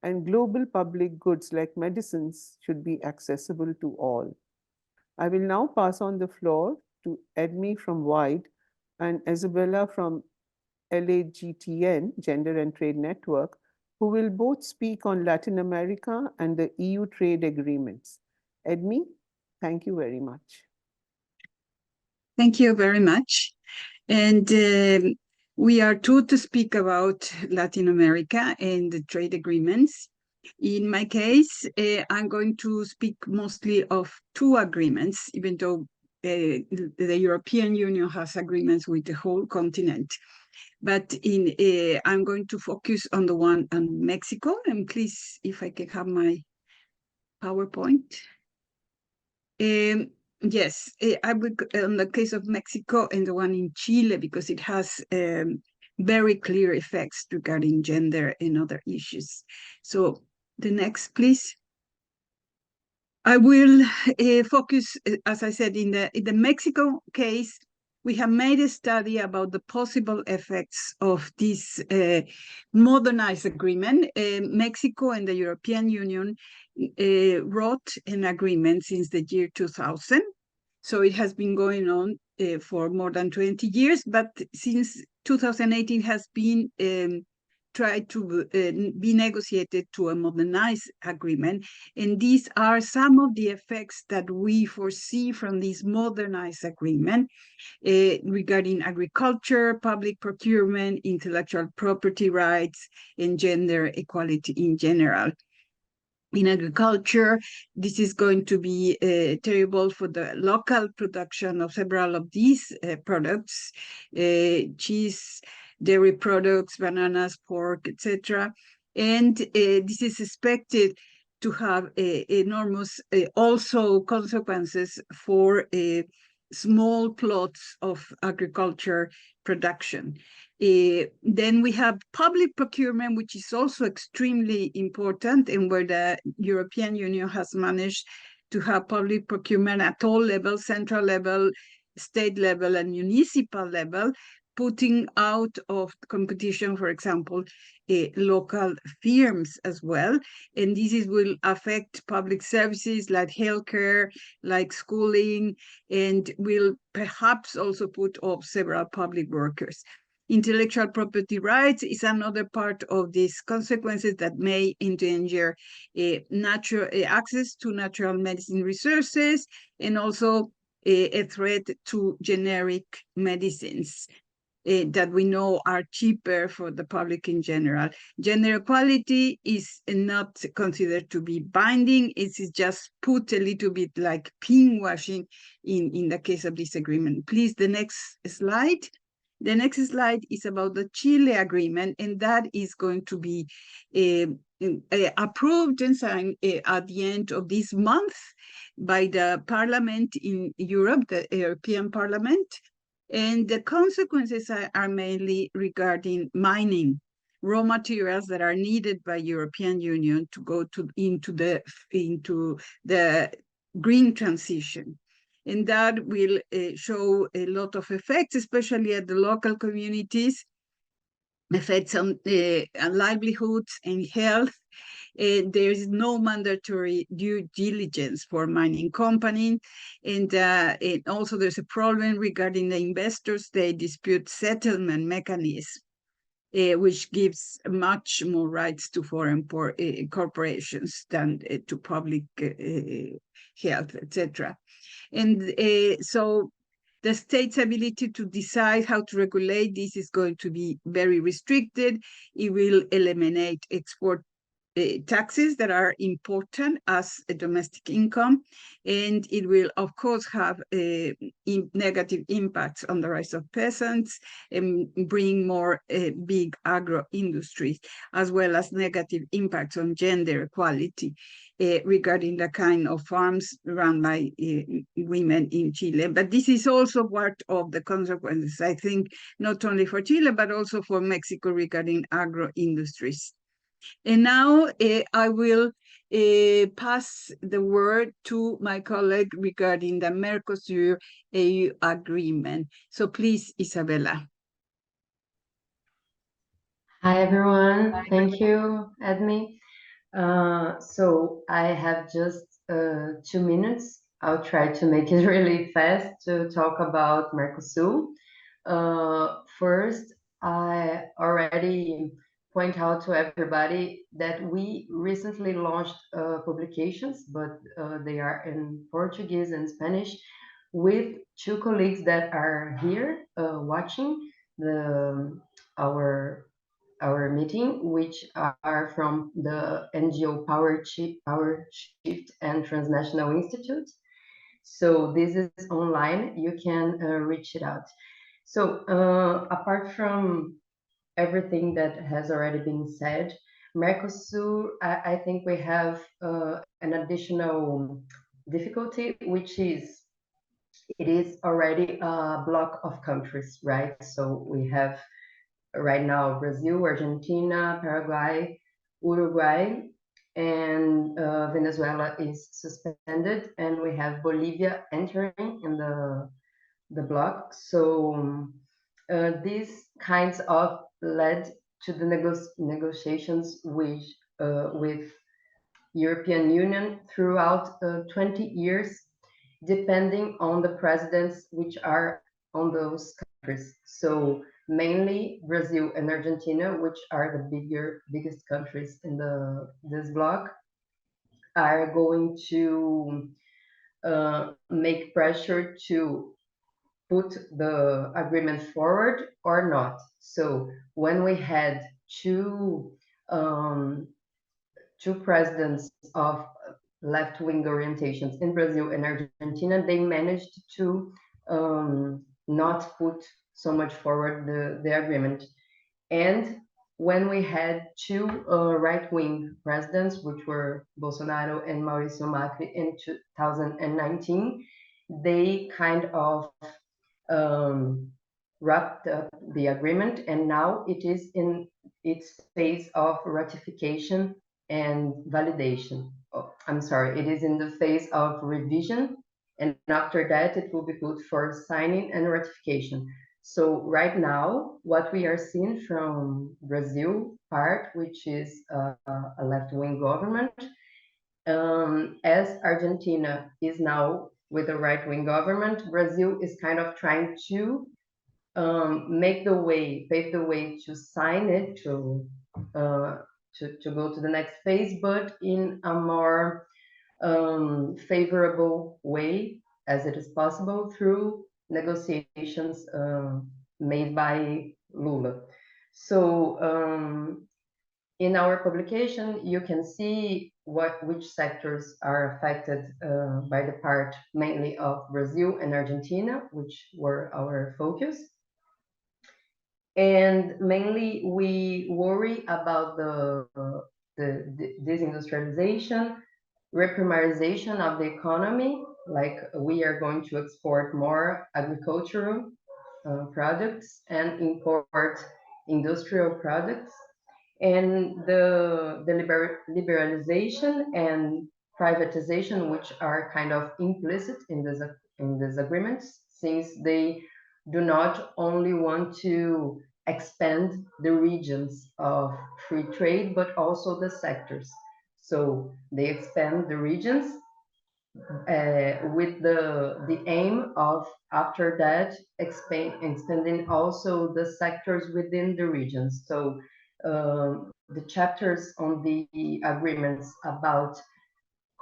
and global public goods like medicines should be accessible to all. I will now pass on the floor to Edmi from WIDE and Isabella from LAGTN, Gender and Trade Network, who will both speak on Latin America and the EU trade agreements. Edmi, thank you very much. Thank you very much. And we are two to speak about Latin America and the trade agreements. In my case, I'm going to speak mostly of two agreements, even though the European Union has agreements with the whole continent. But I'm going to focus on the one on Mexico. And please, if I can have my PowerPoint. Yes, I will on the case of Mexico and the one in Chile, because it has very clear effects regarding gender and other issues. So the next, please. I will focus, as I said, in the Mexico case. We have made a study about the possible effects of this modernized agreement. Mexico and the European Union wrote an agreement since the year 2000. So it has been going on for more than 20 years, but since 2018 has been tried to be negotiated to a modernized agreement. And these are some of the effects that we foresee from this modernized agreement regarding agriculture, public procurement, intellectual property rights, and gender equality in general. In agriculture, this is going to be terrible for the local production of several of these products, cheese, dairy products, bananas, pork, etc. And this is expected to have enormous also consequences for small plots of agriculture production. Then we have public procurement, which is also extremely important, and where the European Union has managed to have public procurement at all levels, central level, state level, and municipal level, putting out of competition, for example, local firms as well. And this will affect public services like healthcare, like schooling, and will perhaps also put off several public workers. Intellectual property rights is another part of these consequences that may endanger natural access to natural medicine resources, and also a threat to generic medicines that we know are cheaper for the public in general. Gender equality is not considered to be binding. It is just put a little bit like pinkwashing in the case of this agreement. Please, the next slide. The next slide is about the Chile agreement, and that is going to be approved and signed at the end of this month by the Parliament in Europe, the European Parliament. And the consequences are mainly regarding mining, raw materials that are needed by European Union to go into the green transition. And that will show a lot of effects, especially at the local communities, effects on livelihoods and health. There is no mandatory due diligence for mining companies. And also there's a problem regarding the investors. They dispute settlement mechanism, which gives much more rights to foreign corporations than to public health, etc. And so the state's ability to decide how to regulate this is going to be very restricted. It will eliminate export taxes that are important as a domestic income, and it will of course have negative impacts on the rights of peasants and bring more big agro industries, as well as negative impacts on gender equality regarding the kind of farms run by women in Chile. But this is also part of the consequences, I think, not only for Chile, but also for Mexico regarding agro industries. And now I will pass the word to my colleague regarding the Mercosur-EU agreement. So please, Isabella. Hi, everyone. Thank you, Edmi. So I have just 2 minutes. I'll try to make it really fast to talk about Mercosur. First, I already point out to everybody that we recently launched publications, but they are in Portuguese and Spanish, with 2 colleagues that are here watching our meeting, which are from the NGO Power Shift and Transnational Institute. So this is online, you can reach it out. So apart from everything that has already been said, Mercosur, I think we have an additional difficulty, which is it is already a block of countries, right? So we have right now Brazil, Argentina, Paraguay, Uruguay, and Venezuela is suspended, and we have Bolivia entering in the bloc. So these kinds of led to the negotiations with European Union throughout 20 years, depending on the presidents which are on those countries. So mainly Brazil and Argentina, which are the biggest countries in this bloc, are going to make pressure to put the agreement forward or not. So when we had two presidents of left-wing orientations in Brazil and Argentina, they managed to not put so much forward the agreement. And when we had 2 right-wing presidents, which were Bolsonaro and Mauricio Macri in 2019, they kind of wrapped up the agreement, and now it is in its phase of ratification and validation. Oh, I'm sorry, it is in the phase of revision, and after that it will be put for signing and ratification. So right now, what we are seeing from Brazil part, which is a left-wing government, as Argentina is now with a right-wing government, Brazil is kind of trying to pave the way to sign it, to go to the next phase, but in a more favorable way as it is possible through negotiations made by Lula. So in our publication, you can see which sectors are affected by the part mainly of Brazil and Argentina, which were our focus. And mainly we worry about the disindustrialization, reprimarization of the economy, like we are going to export more agricultural products and import industrial products. And the liberalization and privatization, which are kind of implicit in this agreements, since they do not only want to expand the regions of free trade, but also the sectors. So they expand the regions with the aim of, after that, expanding also the sectors within the regions. So the chapters on the agreements about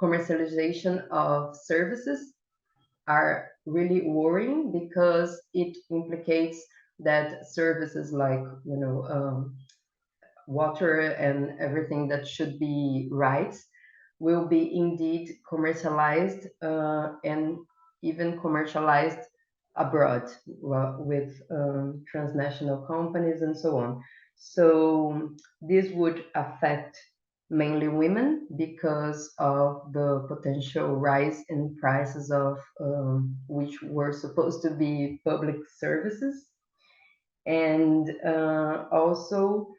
commercialization of services are really worrying, because it implicates that services like, water and everything that should be rights will be indeed commercialized, and even commercialized abroad, with transnational companies and so on. So this would affect mainly women, because of the potential rise in prices of which were supposed to be public services. And also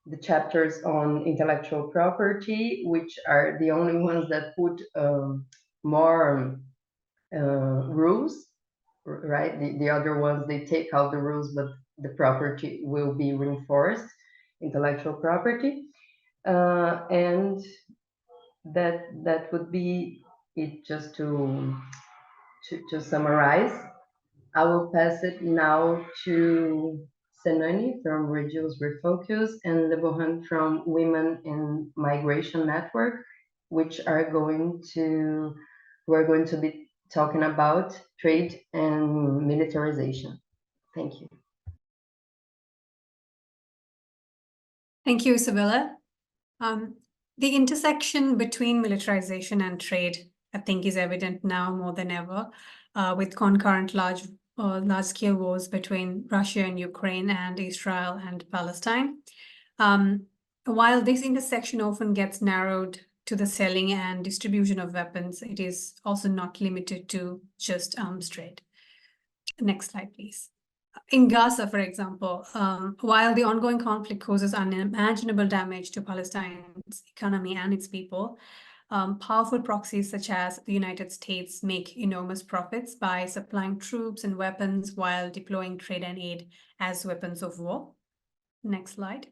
the chapters on intellectual property, which are the only ones that put more rules, right? The other ones, they take out the rules, but the property will be reinforced, intellectual property. And that would be it, just to summarize. I will pass it now to Senani from Reduce Refocus and Lebohan from Women in Migration Network, which are going to be talking about trade and militarization. Thank you. Thank you, Isabella. The intersection between militarization and trade, I think, is evident now more than ever, with concurrent large-scale wars between Russia and Ukraine and Israel and Palestine. While this intersection often gets narrowed to the selling and distribution of weapons, it is also not limited to just arms trade. Next slide, please. In Gaza, for example, while the ongoing conflict causes unimaginable damage to Palestine's economy and its people, powerful proxies such as the United States make enormous profits by supplying troops and weapons while deploying trade and aid as weapons of war. Next slide.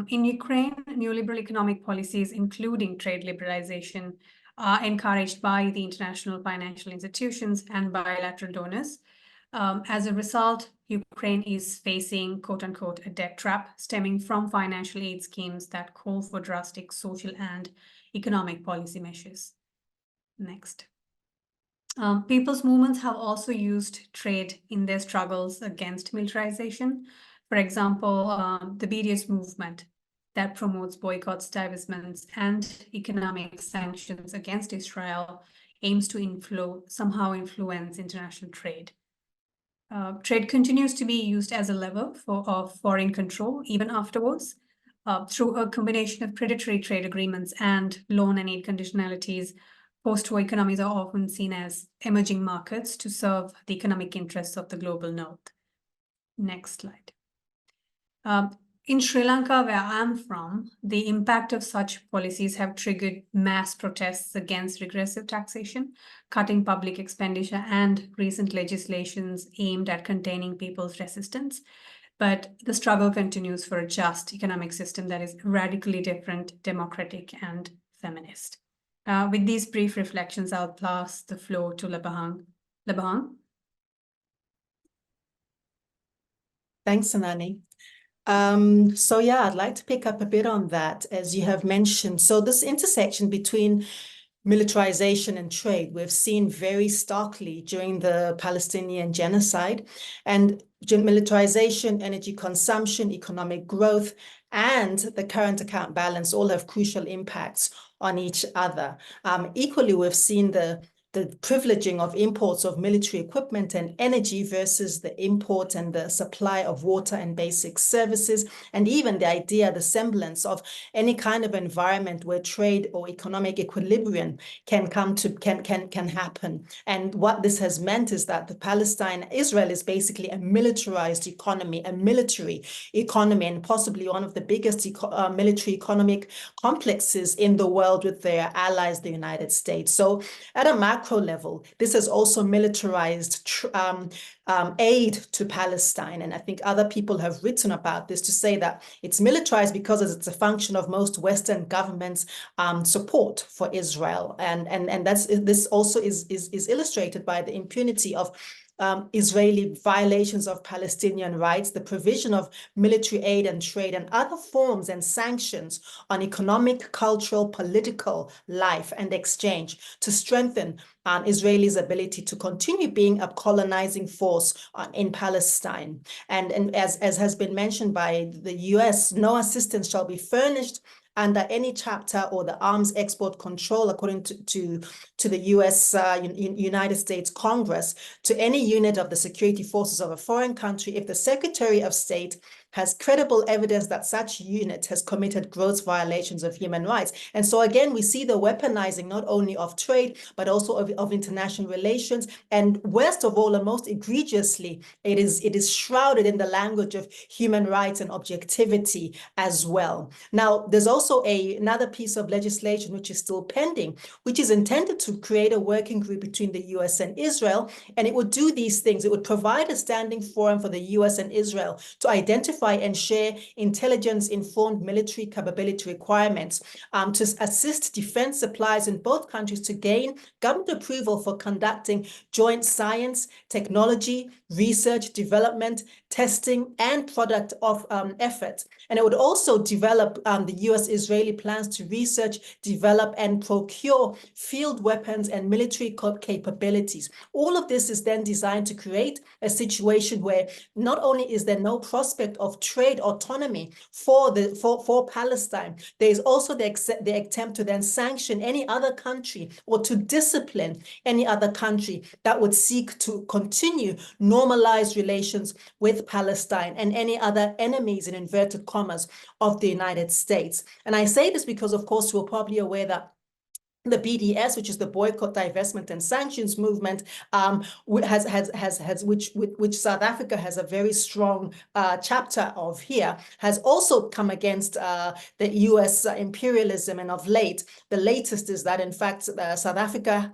In Ukraine, neoliberal economic policies, including trade liberalization, are encouraged by the international financial institutions and bilateral donors. As a result, Ukraine is facing, quote unquote, a debt trap stemming from financial aid schemes that call for drastic social and economic policy measures. Next. People's movements have also used trade in their struggles against militarization. For example, the BDS movement that promotes boycotts, divestments, and economic sanctions against Israel aims to somehow influence international trade. Trade continues to be used as a lever of foreign control, even afterwards, through a combination of predatory trade agreements and loan and aid conditionalities. Post-war economies are often seen as emerging markets to serve the economic interests of the global north. Next slide. In Sri Lanka, where I'm from, the impact of such policies have triggered mass protests against regressive taxation, cutting public expenditure, and recent legislations aimed at containing people's resistance. But the struggle continues for a just economic system that is radically different, democratic, and feminist. With these brief reflections, I'll pass the floor to Lebohan. Lebohan? Thanks, Senani. So yeah, I'd like to pick up a bit on that, as you have mentioned. So this intersection between militarization and trade, we've seen very starkly during the Palestinian genocide, and militarization, energy consumption, economic growth, and the current account balance all have crucial impacts on each other. Equally, we've seen the the privileging of imports of military equipment and energy versus the import and the supply of water and basic services, and even the idea, the semblance of any kind of environment where trade or economic equilibrium can happen. And what this has meant is that Israel is basically a militarized economy, a military economy, and possibly one of the biggest military economic complexes in the world with their allies, the United States. So at a macro level, this has also militarized aid to Palestine. And I think other people have written about this to say that it's militarized because it's a function of most Western governments' support for Israel. And this also is illustrated by the impunity of Israeli violations of Palestinian rights, the provision of military aid and trade, and other forms and sanctions on economic, cultural, political life and exchange to strengthen Israel's ability to continue being a colonizing force in Palestine. And as has been mentioned by the US, no assistance shall be furnished under any chapter or the arms export control, according to the US United States Congress, to any unit of the security forces of a foreign country if the Secretary of State has credible evidence that such unit has committed gross violations of human rights. And so again, we see the weaponizing not only of trade, but also of international relations. And worst of all, and most egregiously, it is shrouded in the language of human rights and objectivity as well. Now, there's also another piece of legislation which is still pending, which is intended to create a working group between the US and Israel. And it would do these things. It would provide a standing forum for the US and Israel to identify and share intelligence-informed military capability requirements to assist defense suppliers in both countries to gain government approval for conducting joint science, technology, research, development, testing, and product of effort. And it would also develop the US-Israeli plans to research, develop, and procure field weapons and military capabilities. All of this is then designed to create a situation where not only is there no prospect of trade autonomy for Palestine, there is also the attempt to then sanction any other country or to discipline any other country that would seek to continue normalized relations with Palestine and any other enemies, in inverted commas, of the United States. And I say this because, of course, you're probably aware that the BDS, which is the Boycott, Divestment and Sanctions Movement, which South Africa has a very strong chapter of here, has also come against the US imperialism. And of late, the latest is that, in fact, the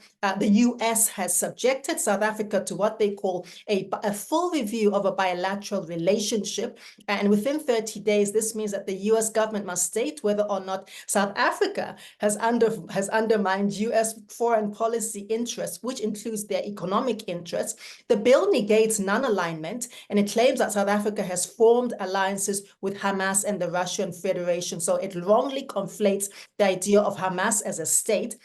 US has subjected South Africa to what they call a full review of a bilateral relationship. And within 30 days, this means that the US government must state whether or not South Africa has undermined US foreign policy interests, which includes their economic interests. The bill negates non-alignment, and it claims that South Africa has formed alliances with Hamas and the Russian Federation. So it wrongly conflates the idea of Hamas as a state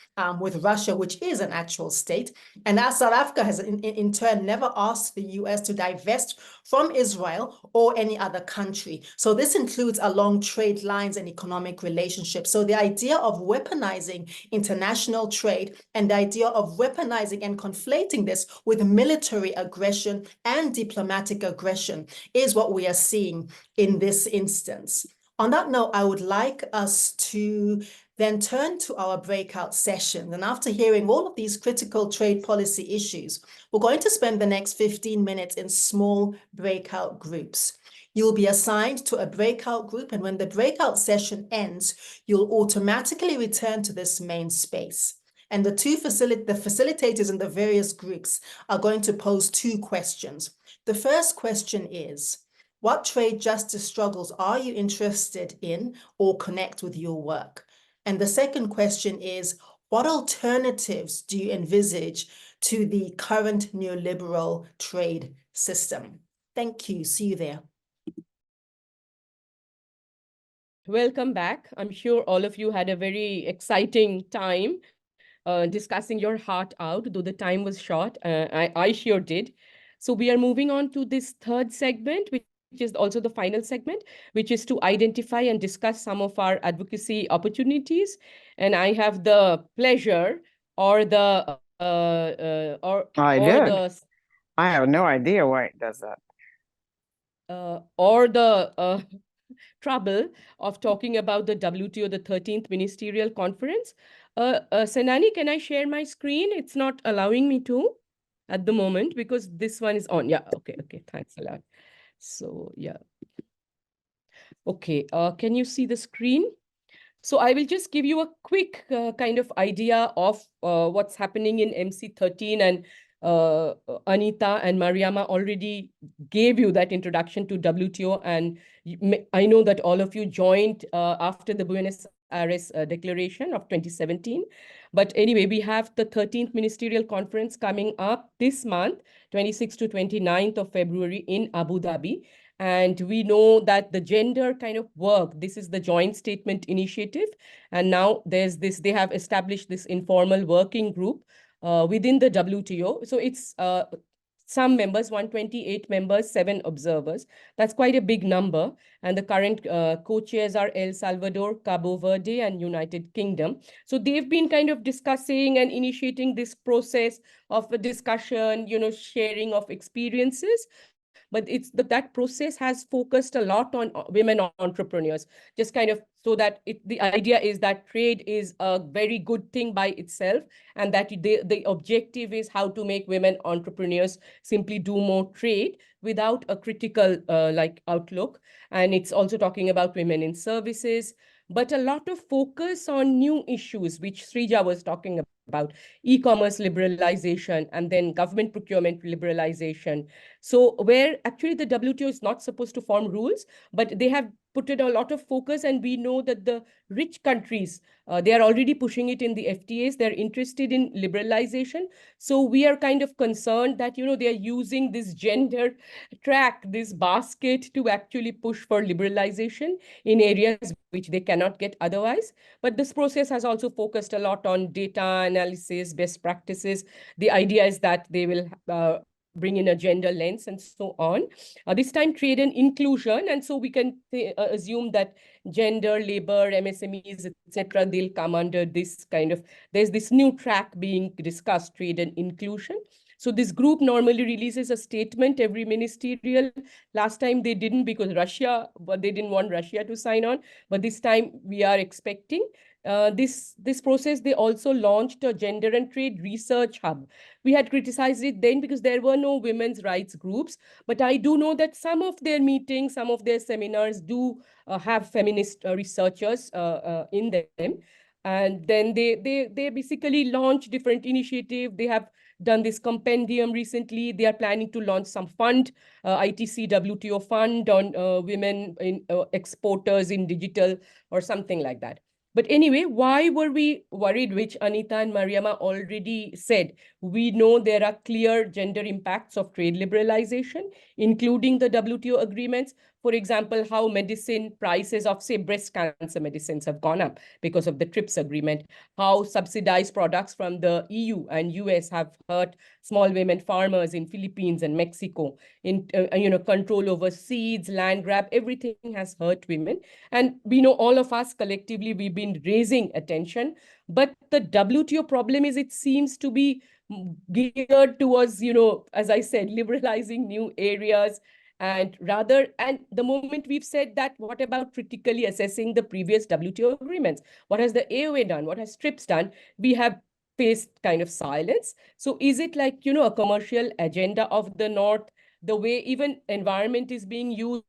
with Russia, which is an actual state. And as South Africa has in turn never asked the US to divest from Israel or any other country. So this includes along trade lines and economic relationships. So the idea of weaponizing international trade and the idea of weaponizing and conflating this with military aggression and diplomatic aggression is what we are seeing in this instance. On that note, I would like us to then turn to our breakout session. And after hearing all of these critical trade policy issues, we're going to spend the next 15 minutes in small breakout groups. You'll be assigned to a breakout group, and when the breakout session ends, you'll automatically return to this main space. And the facilitators in the various groups are going to pose two questions. The first question is, what trade justice struggles are you interested in or connect with your work? And the second question is, what alternatives do you envisage to the current neoliberal trade system? Thank you. See you there. Welcome back. I'm sure all of you had a very exciting time discussing your heart out, though the time was short. I sure did. So we are moving on to this third segment, which is also the final segment, which is to identify and discuss some of our advocacy opportunities. And I have the pleasure or the I or did. the I have no idea why it does that. or the trouble of talking about the WTO, the 13th Ministerial Conference. Senani, can I share my screen? It's not allowing me to at the moment because this one is on. Yeah, okay, thanks a lot. So, yeah. Okay, can you see the screen? So I will just give you a quick kind of idea of what's happening in MC13, and Anita and Mariama already gave you that introduction to WTO, and I know that all of you joined after the Buenos Aires Declaration of 2017. But anyway, we have the 13th Ministerial Conference coming up this month, 26th to 29th of February in Abu Dhabi. And we know that the gender kind of work, this is the joint statement initiative. And now there's this, they have established this informal working group within the WTO. So it's some members, 128 members, 7 observers. That's quite a big number. And the current co-chairs are El Salvador, Cabo Verde, and United Kingdom. So they've been kind of discussing and initiating this process of a discussion, sharing of experiences. But it's that process has focused a lot on women entrepreneurs, just kind of so that the idea is that trade is a very good thing by itself, and that the objective is how to make women entrepreneurs simply do more trade without a critical outlook. And it's also talking about women in services, but a lot of focus on new issues, which Srija was talking about, e-commerce liberalization, and then government procurement liberalization. So where actually the WTO is not supposed to form rules, but they have put it a lot of focus, and we know that the rich countries, they are already pushing it in the FTAs. They're interested in liberalization. So we are kind of concerned that, they are using this gender track, this basket to actually push for liberalization in areas which they cannot get otherwise. But this process has also focused a lot on data analysis, best practices. The idea is that they will bring in a gender lens and so on. This time trade and inclusion. And so we can assume that gender, labor, MSMEs, etc., they'll come under this kind of, there's this new track being discussed, trade and inclusion. So this group normally releases a statement every ministerial. Last time they didn't because they didn't want Russia to sign on. But this time we are expecting. This process, they also launched a gender and trade research hub. We had criticized it then because there were no women's rights groups, but I do know that some of their meetings, some of their seminars do have feminist researchers in them. And then they basically launch different initiatives. They have done this compendium recently. They are planning to launch some fund, ITC WTO fund on women in exporters in digital or something like that. But anyway, why were we worried, which Anita and Mariama already said? We know there are clear gender impacts of trade liberalization, including the WTO agreements. For example, how medicine prices of, say, breast cancer medicines have gone up because of the TRIPS agreement, how subsidized products from the EU and US have hurt small women farmers in Philippines and Mexico, in control over seeds, land grab, everything has hurt women. And we know all of us collectively, we've been raising attention. But the WTO problem is it seems to be geared towards, as I said, liberalizing new areas. And the moment we've said that, what about critically assessing the previous WTO agreements? What has the AOA done? What has TRIPS done? We have faced kind of silence. So is it like, a commercial agenda of the North, the way even environment is being used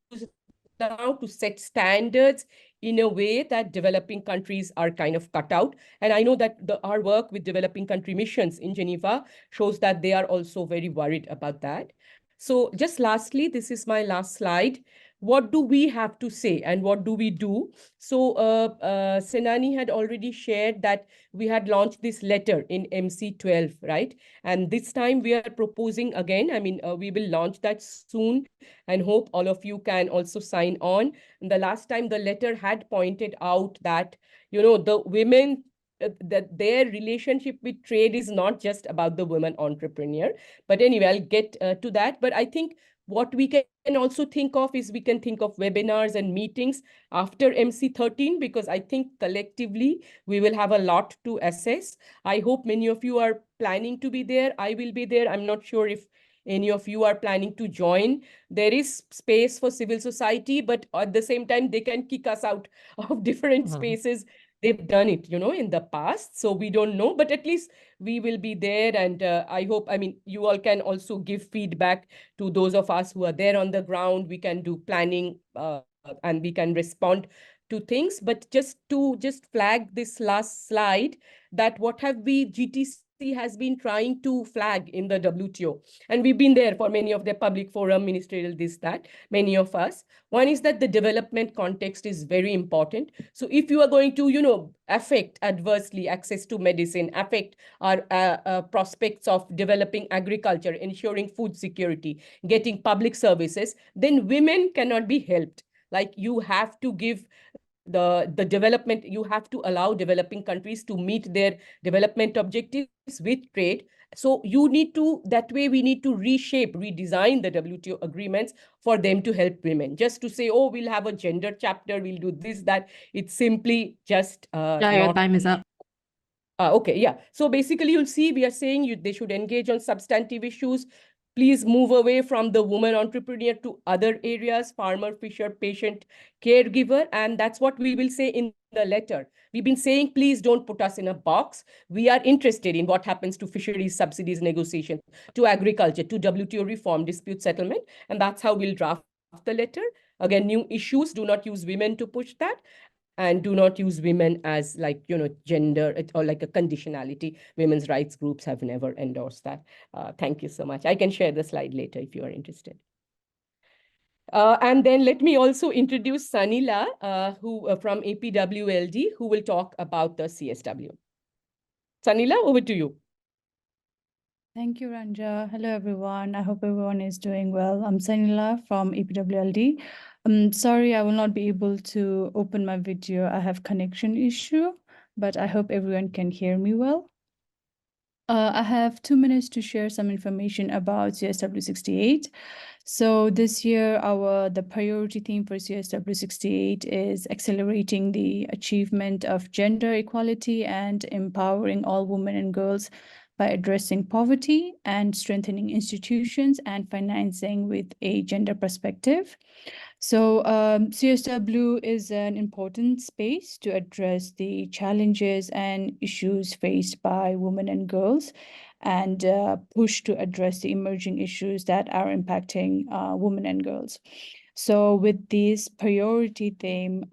now to set standards in a way that developing countries are kind of cut out? And I know that our work with developing country missions in Geneva shows that they are also very worried about that. So just lastly, this is my last slide. What do we have to say and what do we do? So Senani had already shared that we had launched this letter in MC12, right? And this time we are proposing again, we will launch that soon and hope all of you can also sign on. And the last time the letter had pointed out that, the women, that their relationship with trade is not just about the women entrepreneur. But anyway, I'll get to that. But I think what we can also think of is we can think of webinars and meetings after MC13, because I think collectively we will have a lot to assess. I hope many of you are planning to be there. I will be there. I'm not sure if any of you are planning to join. There is space for civil society, but at the same time, they can kick us out of different spaces. They've done it, in the past. So we don't know, but at least we will be there. And I hope, you all can also give feedback to those of us who are there on the ground. We can do planning and we can respond to things. But just to flag this last slide, that what have GTC has been trying to flag in the WTO. And we've been there for many of the public forum, ministerial, this, that, many of us. One is that the development context is very important. So if you are going to, affect adversely access to medicine, affect our prospects of developing agriculture, ensuring food security, getting public services, then women cannot be helped. Like you have to give the development, you have to allow developing countries to meet their development objectives with trade. So you need to, that way we need to reshape, redesign the WTO agreements for them to help women. Just to say, oh, we'll have a gender chapter, we'll do this, that, it's simply just your time is up. Okay, yeah. So basically, you'll see we are saying they should engage on substantive issues. Please move away from the woman entrepreneur to other areas, farmer, fisher, patient, caregiver. And that's what we will say in the letter. We've been saying, please don't put us in a box. We are interested in what happens to fisheries, subsidies, negotiation, to agriculture, to WTO reform, dispute settlement. And that's how we'll draft the letter. Again, new issues, do not use women to push that. And do not use women as gender or like a conditionality. Women's rights groups have never endorsed that. Thank you so much. I can share the slide later if you are interested. And then let me also introduce Sanila, who from APWLD, who will talk about the CSW. Sanila, over to you. Thank you, Ranja. Hello, everyone. I hope everyone is doing well. I'm Sanila from APWLD. Sorry, I will not be able to open my video. I have connection issue, but I hope everyone can hear me well. I have 2 minutes to share some information about CSW 68. So this year, the priority theme for CSW 68 is accelerating the achievement of gender equality and empowering all women and girls by addressing poverty and strengthening institutions and financing with a gender perspective. So CSW is an important space to address the challenges and issues faced by women and girls and push to address the emerging issues that are impacting women and girls. So with this priority theme,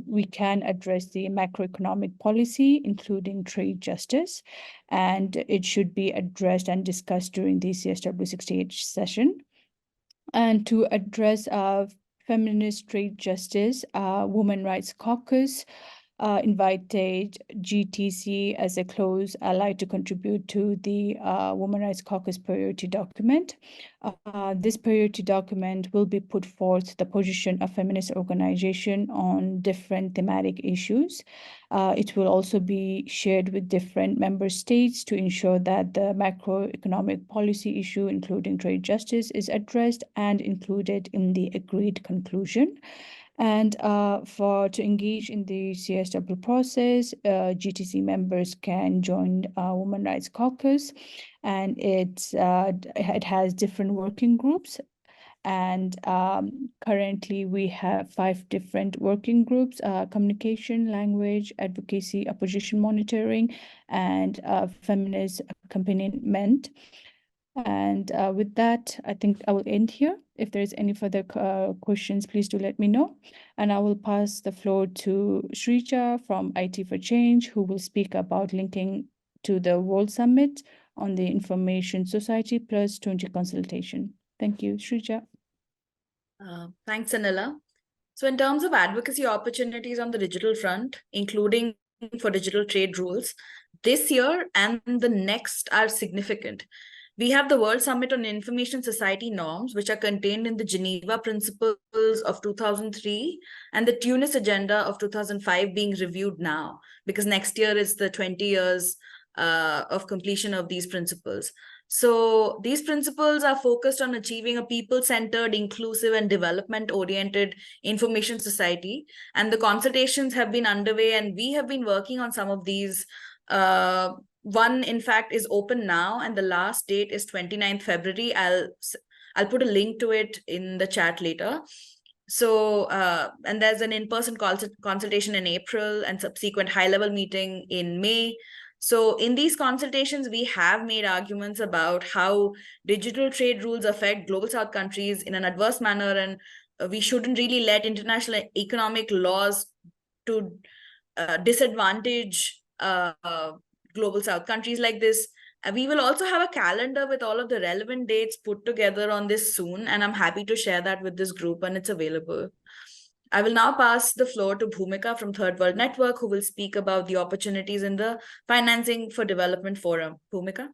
we can address the macroeconomic policy, including trade justice, and it should be addressed and discussed during the CSW 68 session. And to address feminist trade justice, Women Rights Caucus invited GTC as a close ally to contribute to the Women Rights Caucus priority document. This priority document will be put forth the position of feminist organization on different thematic issues. It will also be shared with different member states to ensure that the macroeconomic policy issue, including trade justice, is addressed and included in the agreed conclusion. And to engage in the CSW process, GTC members can join Women Rights Caucus, and it has different working groups. And currently we have 5 different working groups: communication, language, advocacy, opposition monitoring, and feminist accompaniment. And with that, I think I will end here. If there's any further questions, please do let me know. And I will pass the floor to Shrija from IT for Change, who will speak about linking to the World Summit on the Information Society Plus 20 consultation. Thank you, Shrija. Thanks, Anila. So in terms of advocacy opportunities on the digital front, including for digital trade rules, this year and the next are significant. We have the World Summit on Information Society Norms, which are contained in the Geneva Principles of 2003 and the Tunis Agenda of 2005 being reviewed now, because next year is the 20 years of completion of these principles. So these principles are focused on achieving a people-centered, inclusive, and development-oriented information society. And the consultations have been underway, and we have been working on some of these One, in fact, is open now, and the last date is 29th February. I'll put a link to it in the chat later. So, and there's an in-person consultation in April and subsequent high-level meeting in May. So in these consultations, we have made arguments about how digital trade rules affect Global South countries in an adverse manner, and we shouldn't really let international economic laws to disadvantage Global South countries like this. We will also have a calendar with all of the relevant dates put together on this soon, and I'm happy to share that with this group when it's available. I will now pass the floor to Bhumika from Third World Network, who will speak about the opportunities in the Financing for Development Forum. Bhumika?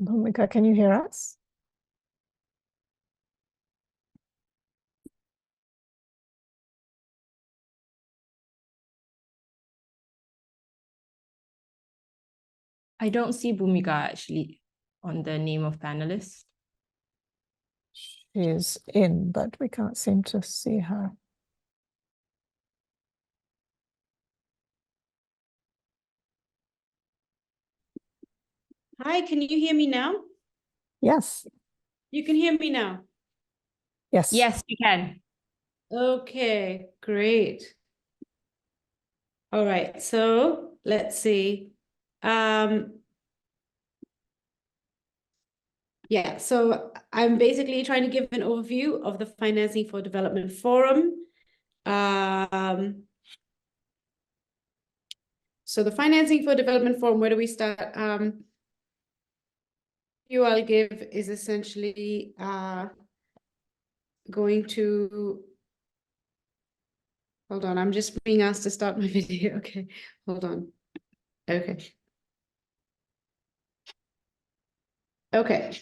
Bhumika, can you hear us? I don't see Bhumika actually on the name of panelists. She is in, but we can't seem to see her. Hi, can you hear me now? Yes. You can hear me now? Yes. Yes, you can. Okay, great. All right, so let's see. Yeah, so I'm basically trying to give an overview of the Financing for Development Forum. So the Financing for Development Forum, where do we start? You I'll give is essentially going to, hold on, I'm just being asked to start my video. Okay, hold on. Okay. Okay.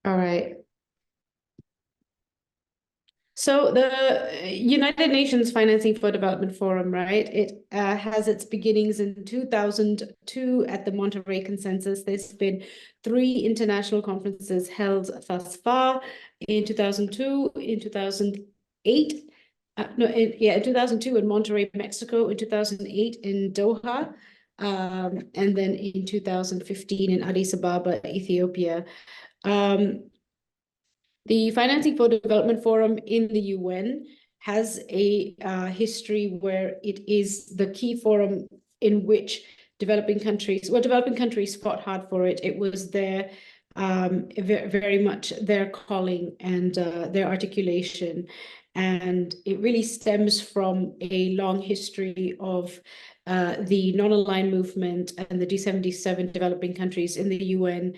All right. So the United Nations Financing for Development Forum, right? It has its beginnings in 2002 at the Monterey Consensus. There's been 3 international conferences held thus far in 2002, in 2008, in 2002 in Monterey, Mexico, in 2008 in Doha, and then in 2015 in Addis Ababa, Ethiopia. The Financing for Development Forum in the UN has a history where it is the key forum in which developing countries fought hard for it. It was their very much their calling and their articulation. And it really stems from a long history of the non-aligned movement and the G77 developing countries in the UN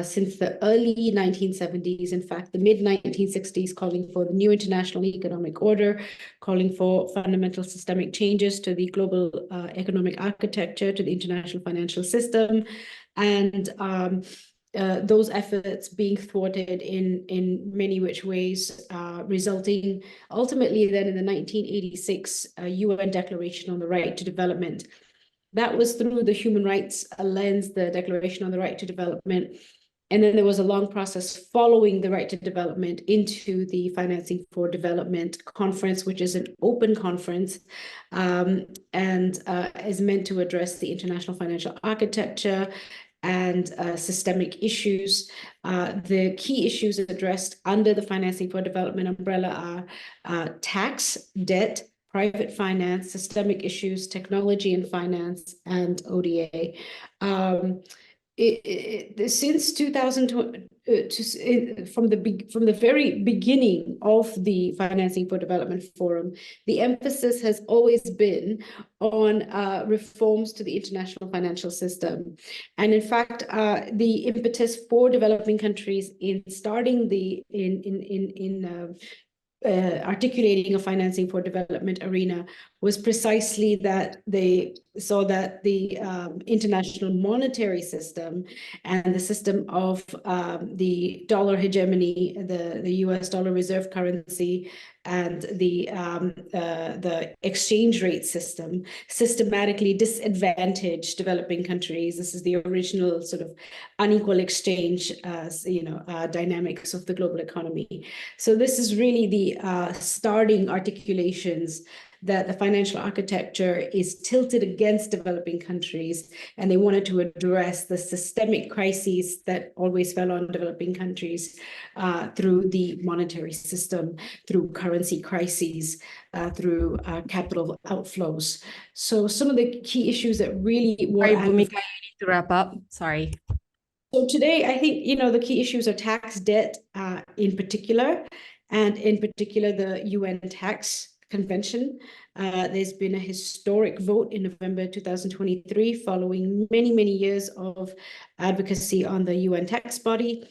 since the early 1970s, in fact, the mid-1960s, calling for the new international economic order, calling for fundamental systemic changes to the global economic architecture, to the international financial system, and those efforts being thwarted in many which ways, resulting ultimately then in the 1986 UN Declaration on the Right to Development. That was through the human rights lens, the Declaration on the Right to Development. And then there was a long process following the Right to Development into the Financing for Development Conference, which is an open conference and is meant to address the international financial architecture and systemic issues. The key issues addressed under the Financing for Development umbrella are tax, debt, private finance, systemic issues, technology and finance, and ODA. Since 2000, from the very beginning of the Financing for Development Forum, the emphasis has always been on reforms to the international financial system. And in fact, the impetus for developing countries in starting articulating a financing for development arena was precisely that they saw that the international monetary system and the system of the dollar hegemony, the US dollar reserve currency, and the exchange rate system systematically disadvantage developing countries. This is the original sort of unequal exchange, dynamics of the global economy. So this is really the starting articulations that the financial architecture is tilted against developing countries, and they wanted to address the systemic crises that always fell on developing countries through the monetary system, through currency crises, through capital outflows. So some of the key issues that really were— Sorry, Bhumika, you need to wrap up. Sorry. So today, I think, the key issues are tax debt in particular, and in particular, the UN tax convention. There's been a historic vote in November 2023 following many, many years of advocacy on the UN tax body.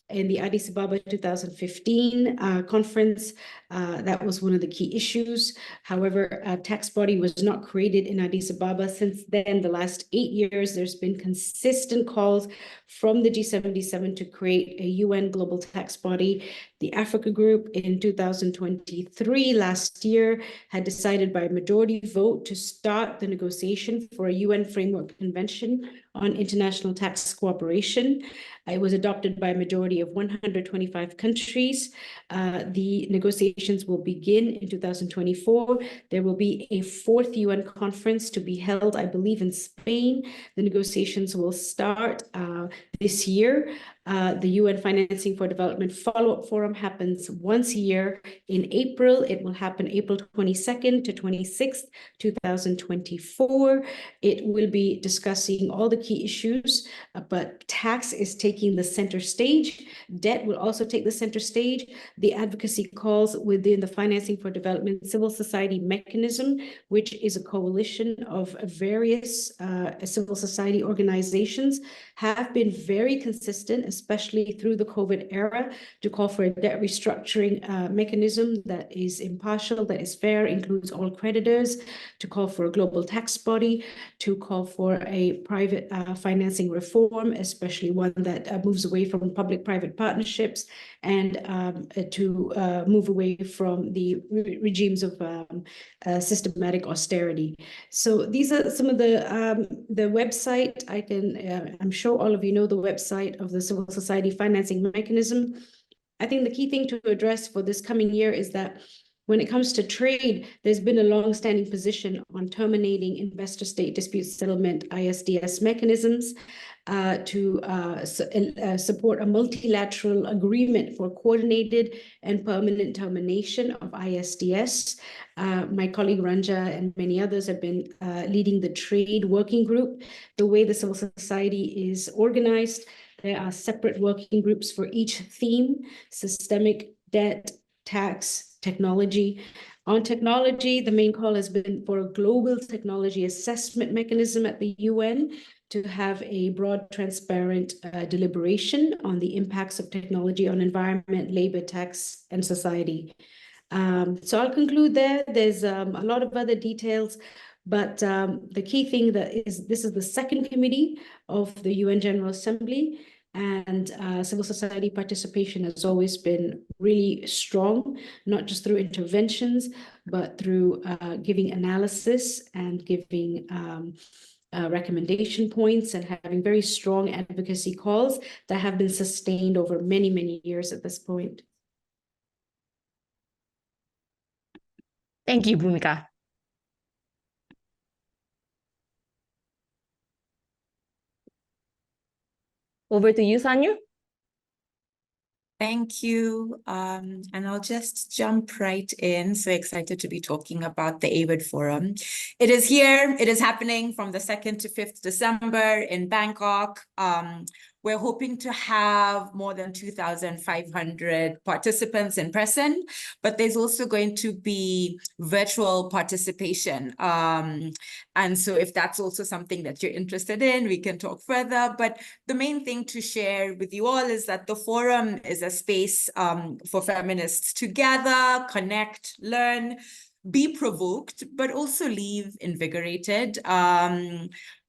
In the Addis Ababa 2015 conference, that was one of the key issues. However, a tax body was not created in Addis Ababa. Since then, the last 8 years, there's been consistent calls from the G77 to create a UN global tax body. The Africa Group in 2023, last year, had decided by a majority vote to start the negotiation for a UN framework convention on international tax cooperation. It was adopted by a majority of 125 countries. The negotiations will begin in 2024. There will be a 4th UN conference to be held, I believe, in Spain. The negotiations will start this year. The UN Financing for Development Follow-up Forum happens once a year in April. It will happen April 22nd to 26th, 2024. It will be discussing all the key issues, but tax is taking the center stage. Debt will also take the center stage. The advocacy calls within the Financing for Development civil society mechanism, which is a coalition of various civil society organizations, have been very consistent, especially through the COVID era, to call for a debt restructuring mechanism that is impartial, that is fair, includes all creditors, to call for a global tax body, to call for a private financing reform, especially one that moves away from public-private partnerships, and to move away from the regimes of systematic austerity. So these are some of the website. I'm sure all of you know the website of the Civil Society Financing Mechanism. I think the key thing to address for this coming year is that when it comes to trade, there's been a long-standing position on terminating investor-state dispute settlement ISDS mechanisms to support a multilateral agreement for coordinated and permanent termination of ISDS. My colleague Ranja and many others have been leading the trade working group. The way the civil society is organized, there are separate working groups for each theme: systemic debt, tax, technology. On technology, the main call has been for a global technology assessment mechanism at the UN to have a broad, transparent deliberation on the impacts of technology on environment, labor, tax, and society. So I'll conclude there. There's a lot of other details, but the key thing this is the second committee of the UN General Assembly, and civil society participation has always been really strong, not just through interventions, but through giving analysis and giving recommendation points and having very strong advocacy calls that have been sustained over many, many years at this point. Thank you, Bhumika. Over to you, Sanyu. Thank you. And I'll just jump right in. So excited to be talking about the AWID Forum. It is here. It is happening from the 2nd to 5th December in Bangkok. We're hoping to have more than 2,500 participants in person, but there's also going to be virtual participation. And so if that's also something that you're interested in, we can talk further. But the main thing to share with you all is that the forum is a space for feminists to gather, connect, learn, be provoked, but also leave invigorated.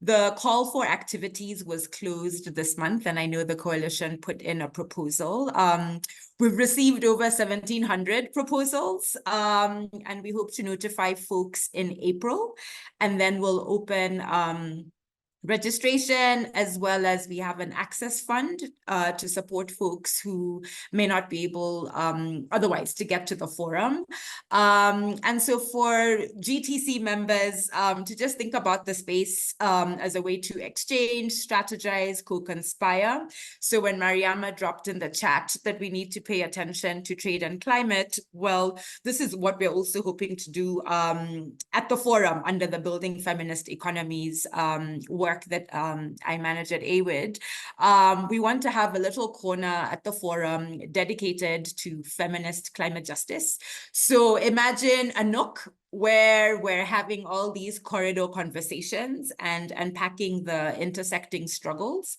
The call for activities was closed this month, and I know the coalition put in a proposal. We've received over 1,700 proposals, and we hope to notify folks in April, and then we'll open registration, as well as we have an access fund to support folks who may not be able otherwise to get to the forum. And so for GTC members to just think about the space as a way to exchange, strategize, co-conspire. So when Mariama dropped in the chat that we need to pay attention to trade and climate, well, this is what we're also hoping to do at the forum under the Building Feminist Economies work that I manage at AWID. We want to have a little corner at the forum dedicated to feminist climate justice. So imagine a nook where we're having all these corridor conversations and unpacking the intersecting struggles.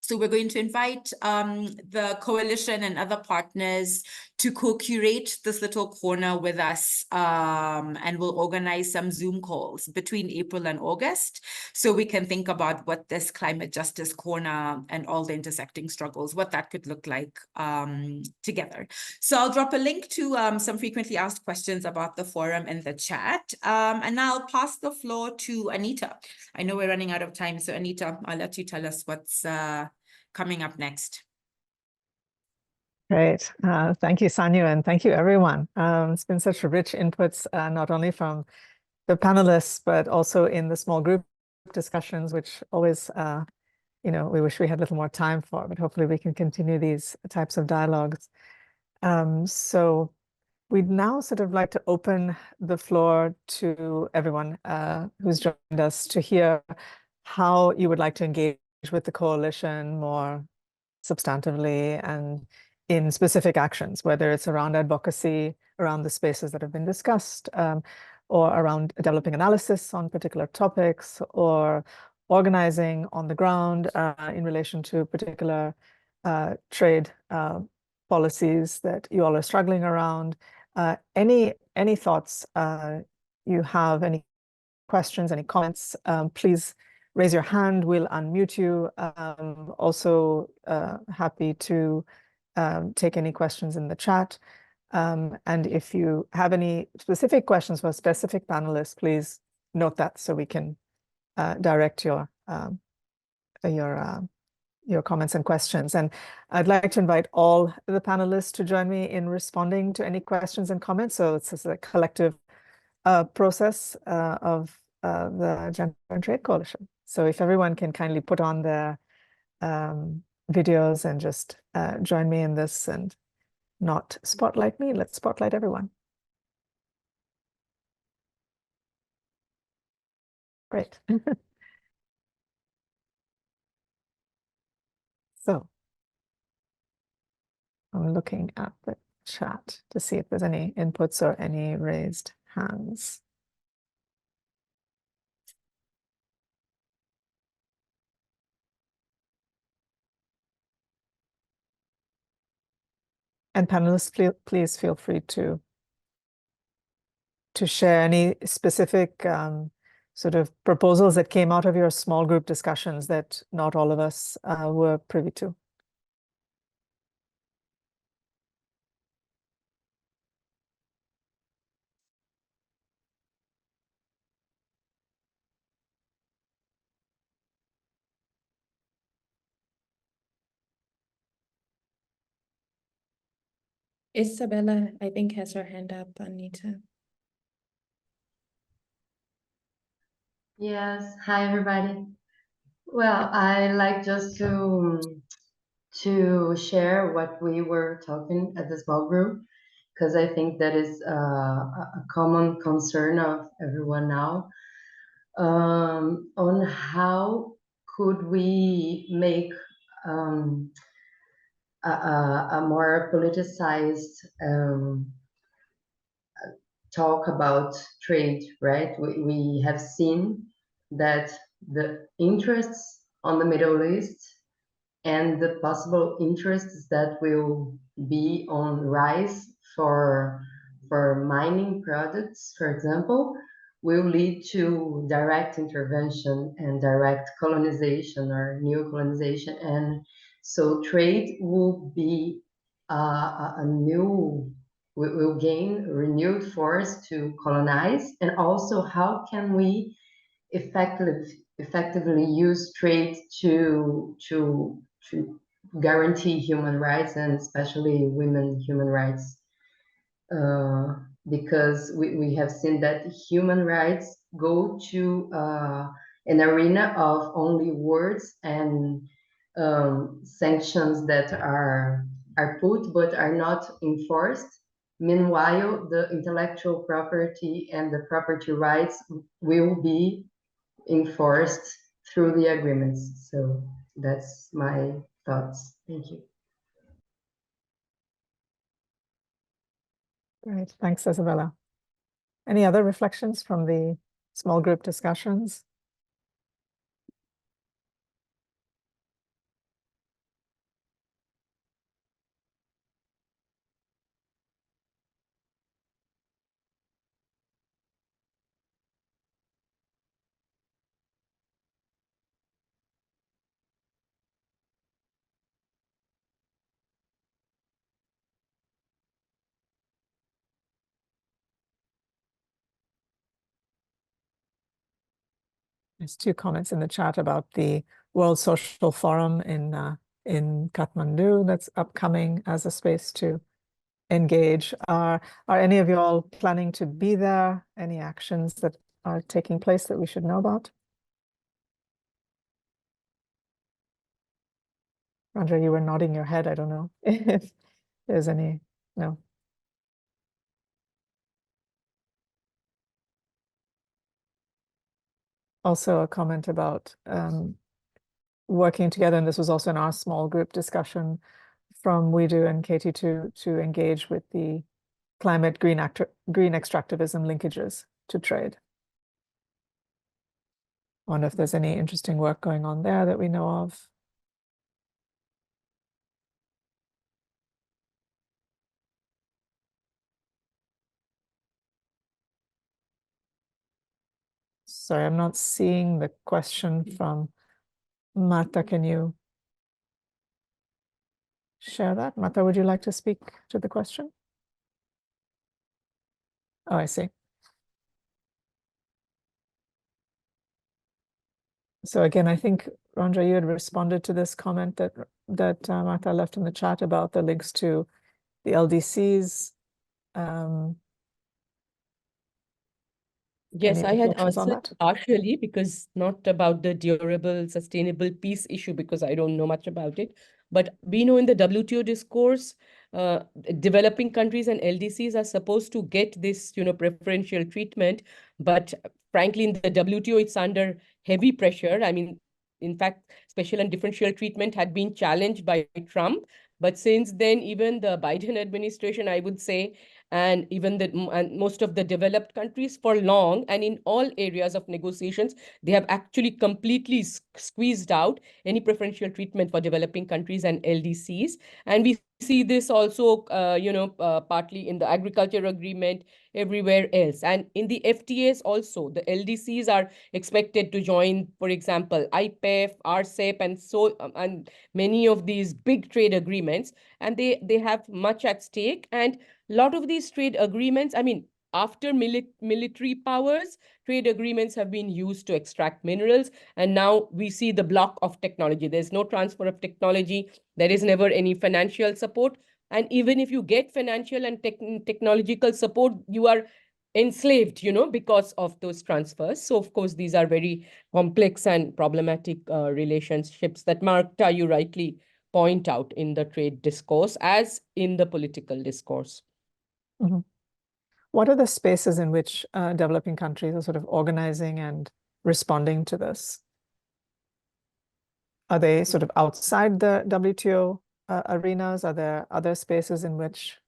So we're going to invite the coalition and other partners to co-curate this little corner with us, and we'll organize some Zoom calls between April and August so we can think about what this climate justice corner and all the intersecting struggles, what that could look like together. So I'll drop a link to some frequently asked questions about the forum in the chat, and I'll pass the floor to Anita. I know we're running out of time, so Anita, I'll let you tell us what's coming up next. Great. Thank you, Sanyu, and thank you, everyone. It's been such rich inputs, not only from the panelists, but also in the small group discussions, which always, we wish we had a little more time for, but hopefully we can continue these types of dialogues. So we'd now sort of like to open the floor to everyone who's joined us to hear how you would like to engage with the coalition more substantively and in specific actions, whether it's around advocacy, around the spaces that have been discussed, or around developing analysis on particular topics, or organizing on the ground in relation to particular trade policies that you all are struggling around. Any thoughts you have, any questions, any comments, please raise your hand, we'll unmute you. Also happy to take any questions in the chat. And if you have any specific questions for specific panelists, please note that so we can direct your comments and questions. And I'd like to invite all the panelists to join me in responding to any questions and comments. So it's a collective process of the Gender and Trade Coalition. So if everyone can kindly put on their videos and just join me in this and not spotlight me, let's spotlight everyone. Great. So I'm looking at the chat to see if there's any inputs or any raised hands. And panelists, please feel free to share any specific sort of proposals that came out of your small group discussions that not all of us were privy to. Isabella, I think, has her hand up, Anita. Yes, hi everybody. Well, I like just to share what we were talking at the small group, because I think that is a common concern of everyone now, on how could we make a more politicized talk about trade, right? We have seen that the interests on the Middle East and the possible interests that will be on rise for mining products, for example, will lead to direct intervention and direct colonization or neo-colonization. And so trade will be a new, will gain renewed force to colonize. And also, how can we effectively use trade to guarantee human rights, and especially women human rights, because we have seen that human rights go to an arena of only words and sanctions that are put but are not enforced. Meanwhile, the intellectual property and the property rights will be enforced through the agreements. So that's my thoughts. Thank you. Great, thanks, Isabella. Any other reflections from the small group discussions? There's two comments in the chat about the World Social Forum in Kathmandu that's upcoming as a space to engage. Are any of you all planning to be there? Any actions that are taking place that we should know about? Andrea, you were nodding your head. I don't know if there's any, no. Also a comment about working together, and this was also in our small group discussion from WeDo and Katie to engage with the climate green extractivism linkages to trade. I wonder if there's any interesting work going on there that we know of. Sorry, I'm not seeing the question from Marta. Can you share that? Marta, would you like to speak to the question? Oh, I see. So again, I think, Ranja, you had responded to this comment that Marta left in the chat about the links to the LDCs. Yes, I had answered that? partially, because not about the durable, sustainable peace issue, because I don't know much about it. But we know in the WTO discourse, developing countries and LDCs are supposed to get this, preferential treatment. But frankly, in the WTO, it's under heavy pressure. I mean, in fact, special and differential treatment had been challenged by Trump. But since then, even the Biden administration, I would say, and even most of the developed countries for long and in all areas of negotiations, they have actually completely squeezed out any preferential treatment for developing countries and LDCs. And we see this also, partly in the agriculture agreement, everywhere else. And in the FTAs also, the LDCs are expected to join, for example, IPEF, RCEP, and many of these big trade agreements, and they have much at stake. And a lot of these trade agreements, I mean, after military powers, trade agreements have been used to extract minerals. And now we see the block of technology. There's no transfer of technology. There is never any financial support. And even if you get financial and technological support, you are enslaved, because of those transfers. So, of course, these are very complex and problematic relationships that, Marta, you rightly point out in the trade discourse as in the political discourse. Mm-hmm. What are the spaces in which developing countries are sort of organizing and responding to this? Are they sort of outside the WTO arenas? Are there other spaces in which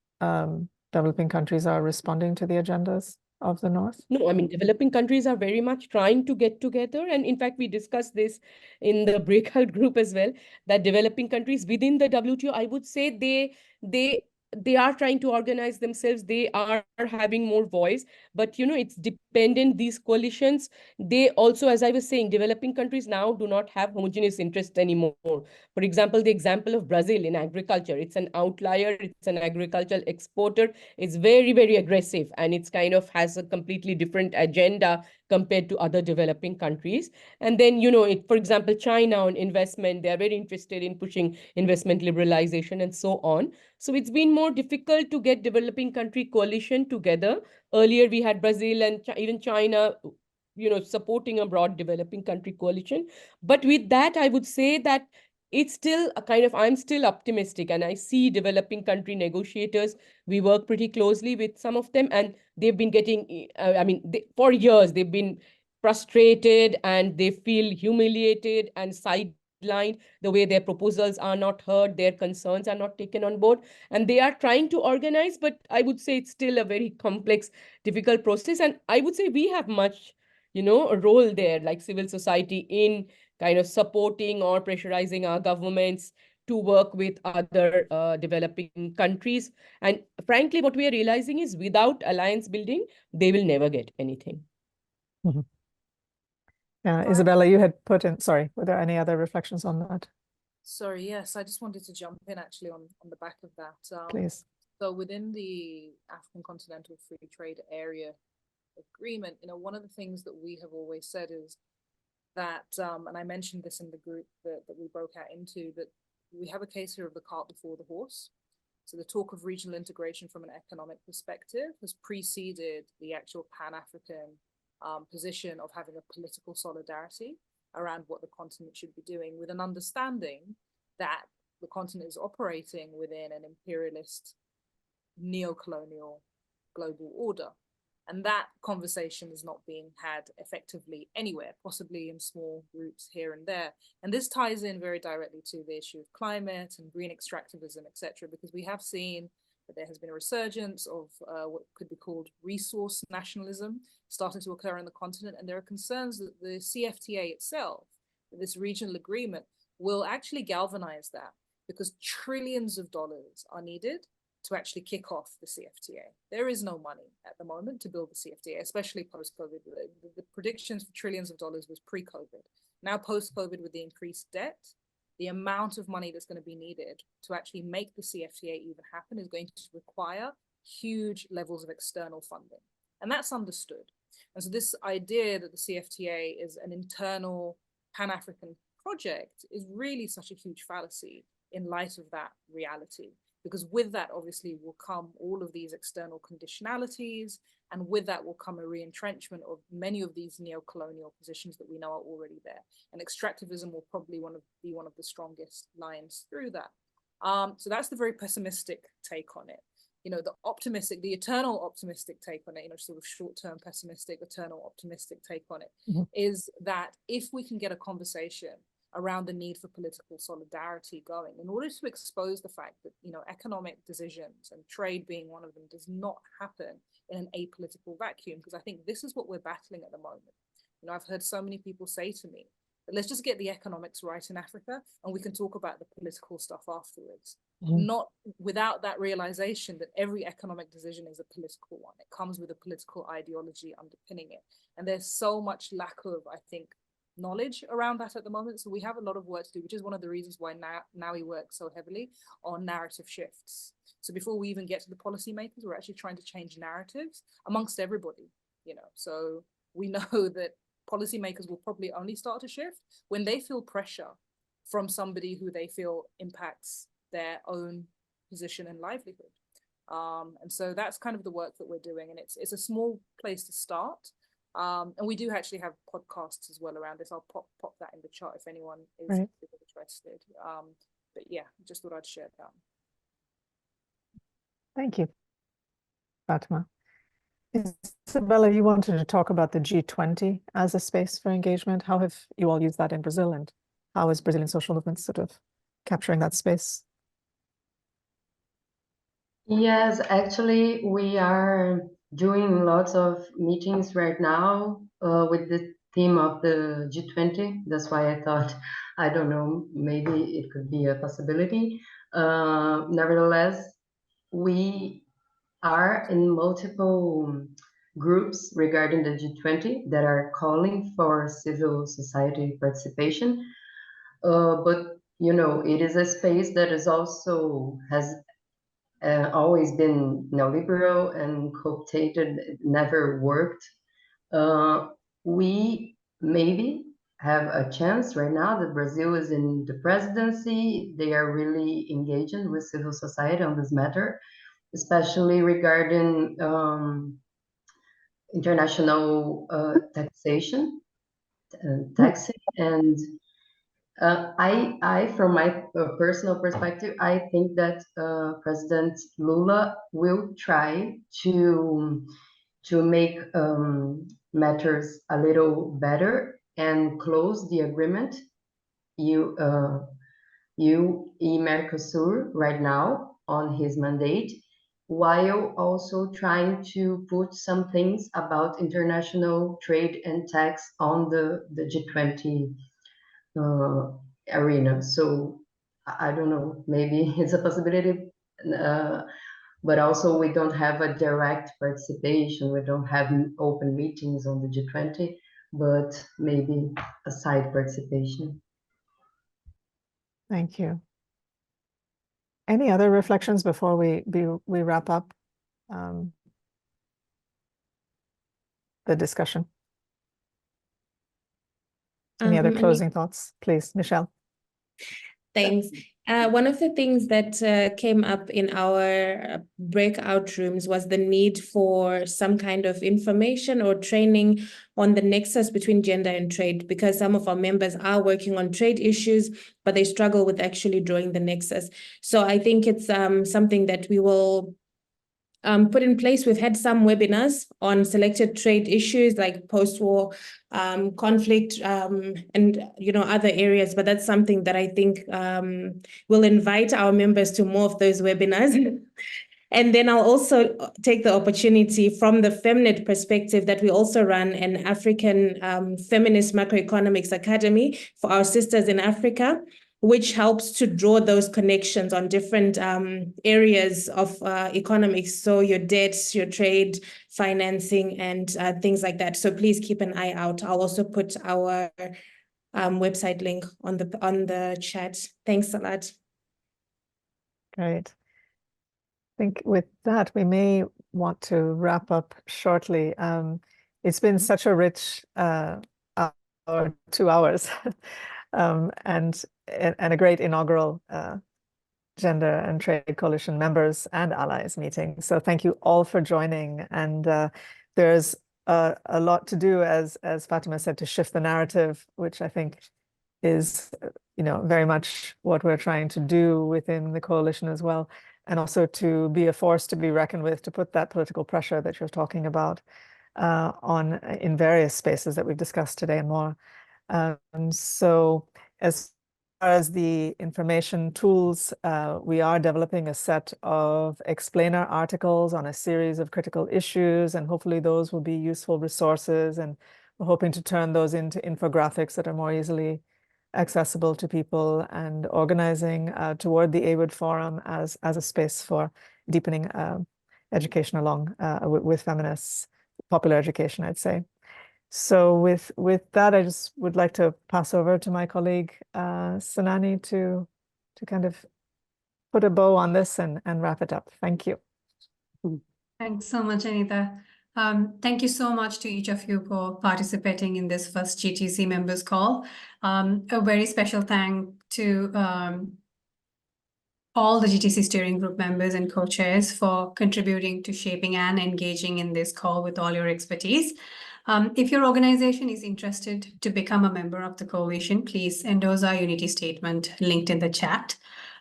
developing countries are responding to the agendas of the North? No, I mean, developing countries are very much trying to get together. And in fact, we discussed this in the breakout group as well, that developing countries within the WTO, I would say they are trying to organize themselves. They are having more voice, but it's dependent. These coalitions, they also, as I was saying, developing countries now do not have homogeneous interest anymore. For example, the example of Brazil in agriculture, it's an outlier. It's an agricultural exporter. It's very, very aggressive, and it's kind of has a completely different agenda compared to other developing countries. And then, for example, China on investment, they are very interested in pushing investment liberalization and so on. So it's been more difficult to get developing country coalition together. Earlier, we had Brazil and even China, supporting a broad developing country coalition. But with that, I would say that it's still a kind of, I'm still optimistic, and I see developing country negotiators. We work pretty closely with some of them, and they've been getting, for years, they've been frustrated and they feel humiliated and sidelined, the way their proposals are not heard, their concerns are not taken on board. And they are trying to organize, but I would say it's still a very complex, difficult process. And I would say we have much, a role there, like civil society, in kind of supporting or pressurizing our governments to work with other developing countries. And frankly, what we are realizing is without alliance building, they will never get anything. Mm-hmm. Isabella, you had put in, sorry, were there any other reflections on that? Sorry, yes, I just wanted to jump in actually on the back of that. Please. So within the African Continental Free Trade Area Agreement, one of the things that we have always said is that, and I mentioned this in the group that we broke out into, that we have a case here of the cart before the horse. So the talk of regional integration from an economic perspective has preceded the actual Pan-African position of having a political solidarity around what the continent should be doing, with an understanding that the continent is operating within an imperialist, neo-colonial global order. And that conversation is not being had effectively anywhere, possibly in small groups here and there. And this ties in very directly to the issue of climate and green extractivism, etc., because we have seen that there has been a resurgence of what could be called resource nationalism starting to occur in the continent. And there are concerns that the CFTA itself, this regional agreement, will actually galvanize that, because trillions of dollars are needed to actually kick off the CFTA. There is no money at the moment to build the CFTA, especially post-COVID. The predictions for trillions of dollars was pre-COVID. Now post-COVID, with the increased debt, the amount of money that's going to be needed to actually make the CFTA even happen is going to require huge levels of external funding. And that's understood. And so this idea that the CFTA is an internal Pan-African project is really such a huge fallacy in light of that reality. Because with that, obviously, will come all of these external conditionalities, and with that will come a re-entrenchment of many of these neo-colonial positions that we know are already there. And extractivism will probably be one of the strongest lines through that. So that's the very pessimistic take on it. The eternal optimistic take on it, sort of short-term pessimistic, eternal optimistic take on it, is that if we can get a conversation around the need for political solidarity going, in order to expose the fact that, economic decisions, and trade being one of them, does not happen in an apolitical vacuum, because I think this is what we're battling at the moment. I've heard so many people say to me that let's just get the economics right in Africa and we can talk about the political stuff afterwards. Not without that realization that every economic decision is a political one. It comes with a political ideology underpinning it. And there's so much lack of, I think, knowledge around that at the moment. So we have a lot of work to do, which is one of the reasons why now we work so heavily on narrative shifts. So before we even get to the policymakers, we're actually trying to change narratives amongst everybody, So we know that policymakers will probably only start to shift when they feel pressure from somebody who they feel impacts their own position and livelihood. And so that's kind of the work that we're doing. And it's a small place to start. And we do actually have podcasts as well around this. I'll pop that in the chat if anyone is interested. But yeah, just thought I'd share that. Thank you, Fatima. Isabella, you wanted to talk about the G20 as a space for engagement. How have you all used that in Brazil, and how is Brazilian social movement sort of capturing that space? Yes, actually, we are doing lots of meetings right now with the theme of the G20. That's why I thought, I don't know, maybe it could be a possibility. Nevertheless, we are in multiple groups regarding the G20 that are calling for civil society participation. But, you know, it is a space that is also has always been neoliberal and cooptated, never worked. We maybe have a chance right now that Brazil is in the presidency. They are really engaging with civil society on this matter, especially regarding international taxation, taxing, and from my personal perspective, I think that President Lula will try to make matters a little better and close the agreement you Mercosur right now on his mandate, while also trying to put some things about international trade and tax on the G20 arena. So I don't know, maybe it's a possibility, but also we don't have a direct participation. We don't have open meetings on the G20, but maybe a side participation. Thank you. Any other reflections before we wrap up the discussion? Any other closing thoughts, please, Michelle? Thanks. One of the things that came up in our breakout rooms was the need for some kind of information or training on the nexus between gender and trade, because some of our members are working on trade issues, but they struggle with actually drawing the nexus. So I think it's something that we will put in place. We've had some webinars on selected trade issues like post-war conflict and other areas, but that's something that I think we'll invite our members to more of those webinars. And then I'll also take the opportunity from the FemNet perspective that we also run an African Feminist Macroeconomics Academy for our sisters in Africa, which helps to draw those connections on different areas of economics. So your debts, your trade, financing, and things like that. So please keep an eye out. I'll also put our website link on the chat. Thanks a lot. Great. I think with that, we may want to wrap up shortly. It's been such a rich 2 hours and a great inaugural Gender and Trade Coalition members and allies meeting. So thank you all for joining. And there's a lot to do, as Fatima said, to shift the narrative, which I think is very much what we're trying to do within the coalition as well. And also to be a force to be reckoned with, to put that political pressure that you're talking about on in various spaces that we've discussed today and more. So as far as the information tools, we are developing a set of explainer articles on a series of critical issues, and hopefully those will be useful resources, and we're hoping to turn those into infographics that are more easily accessible to people, and organizing toward the AWID Forum as a space for deepening education along with feminists, popular education, I'd say. So with that, I just would like to pass over to my colleague Senani to kind of put a bow on this and wrap it up. Thank you. Thanks so much, Anita. Thank you so much to each of you for participating in this first GTC members call. A very special thank to all the GTC steering group members and co-chairs for contributing to shaping and engaging in this call with all your expertise. If your organization is interested to become a member of the coalition, please endorse our unity statement linked in the chat.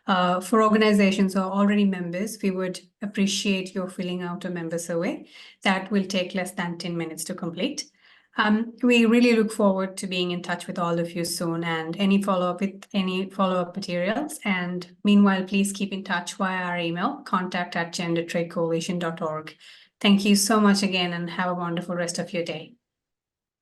For organizations who are already members, we would appreciate your filling out a member survey. That will take less than 10 minutes to complete. We really look forward to being in touch with all of you soon and any follow-up materials. And meanwhile, please keep in touch via our email, contact@gendertradecoalition.org. Thank you so much again and have a wonderful rest of your day.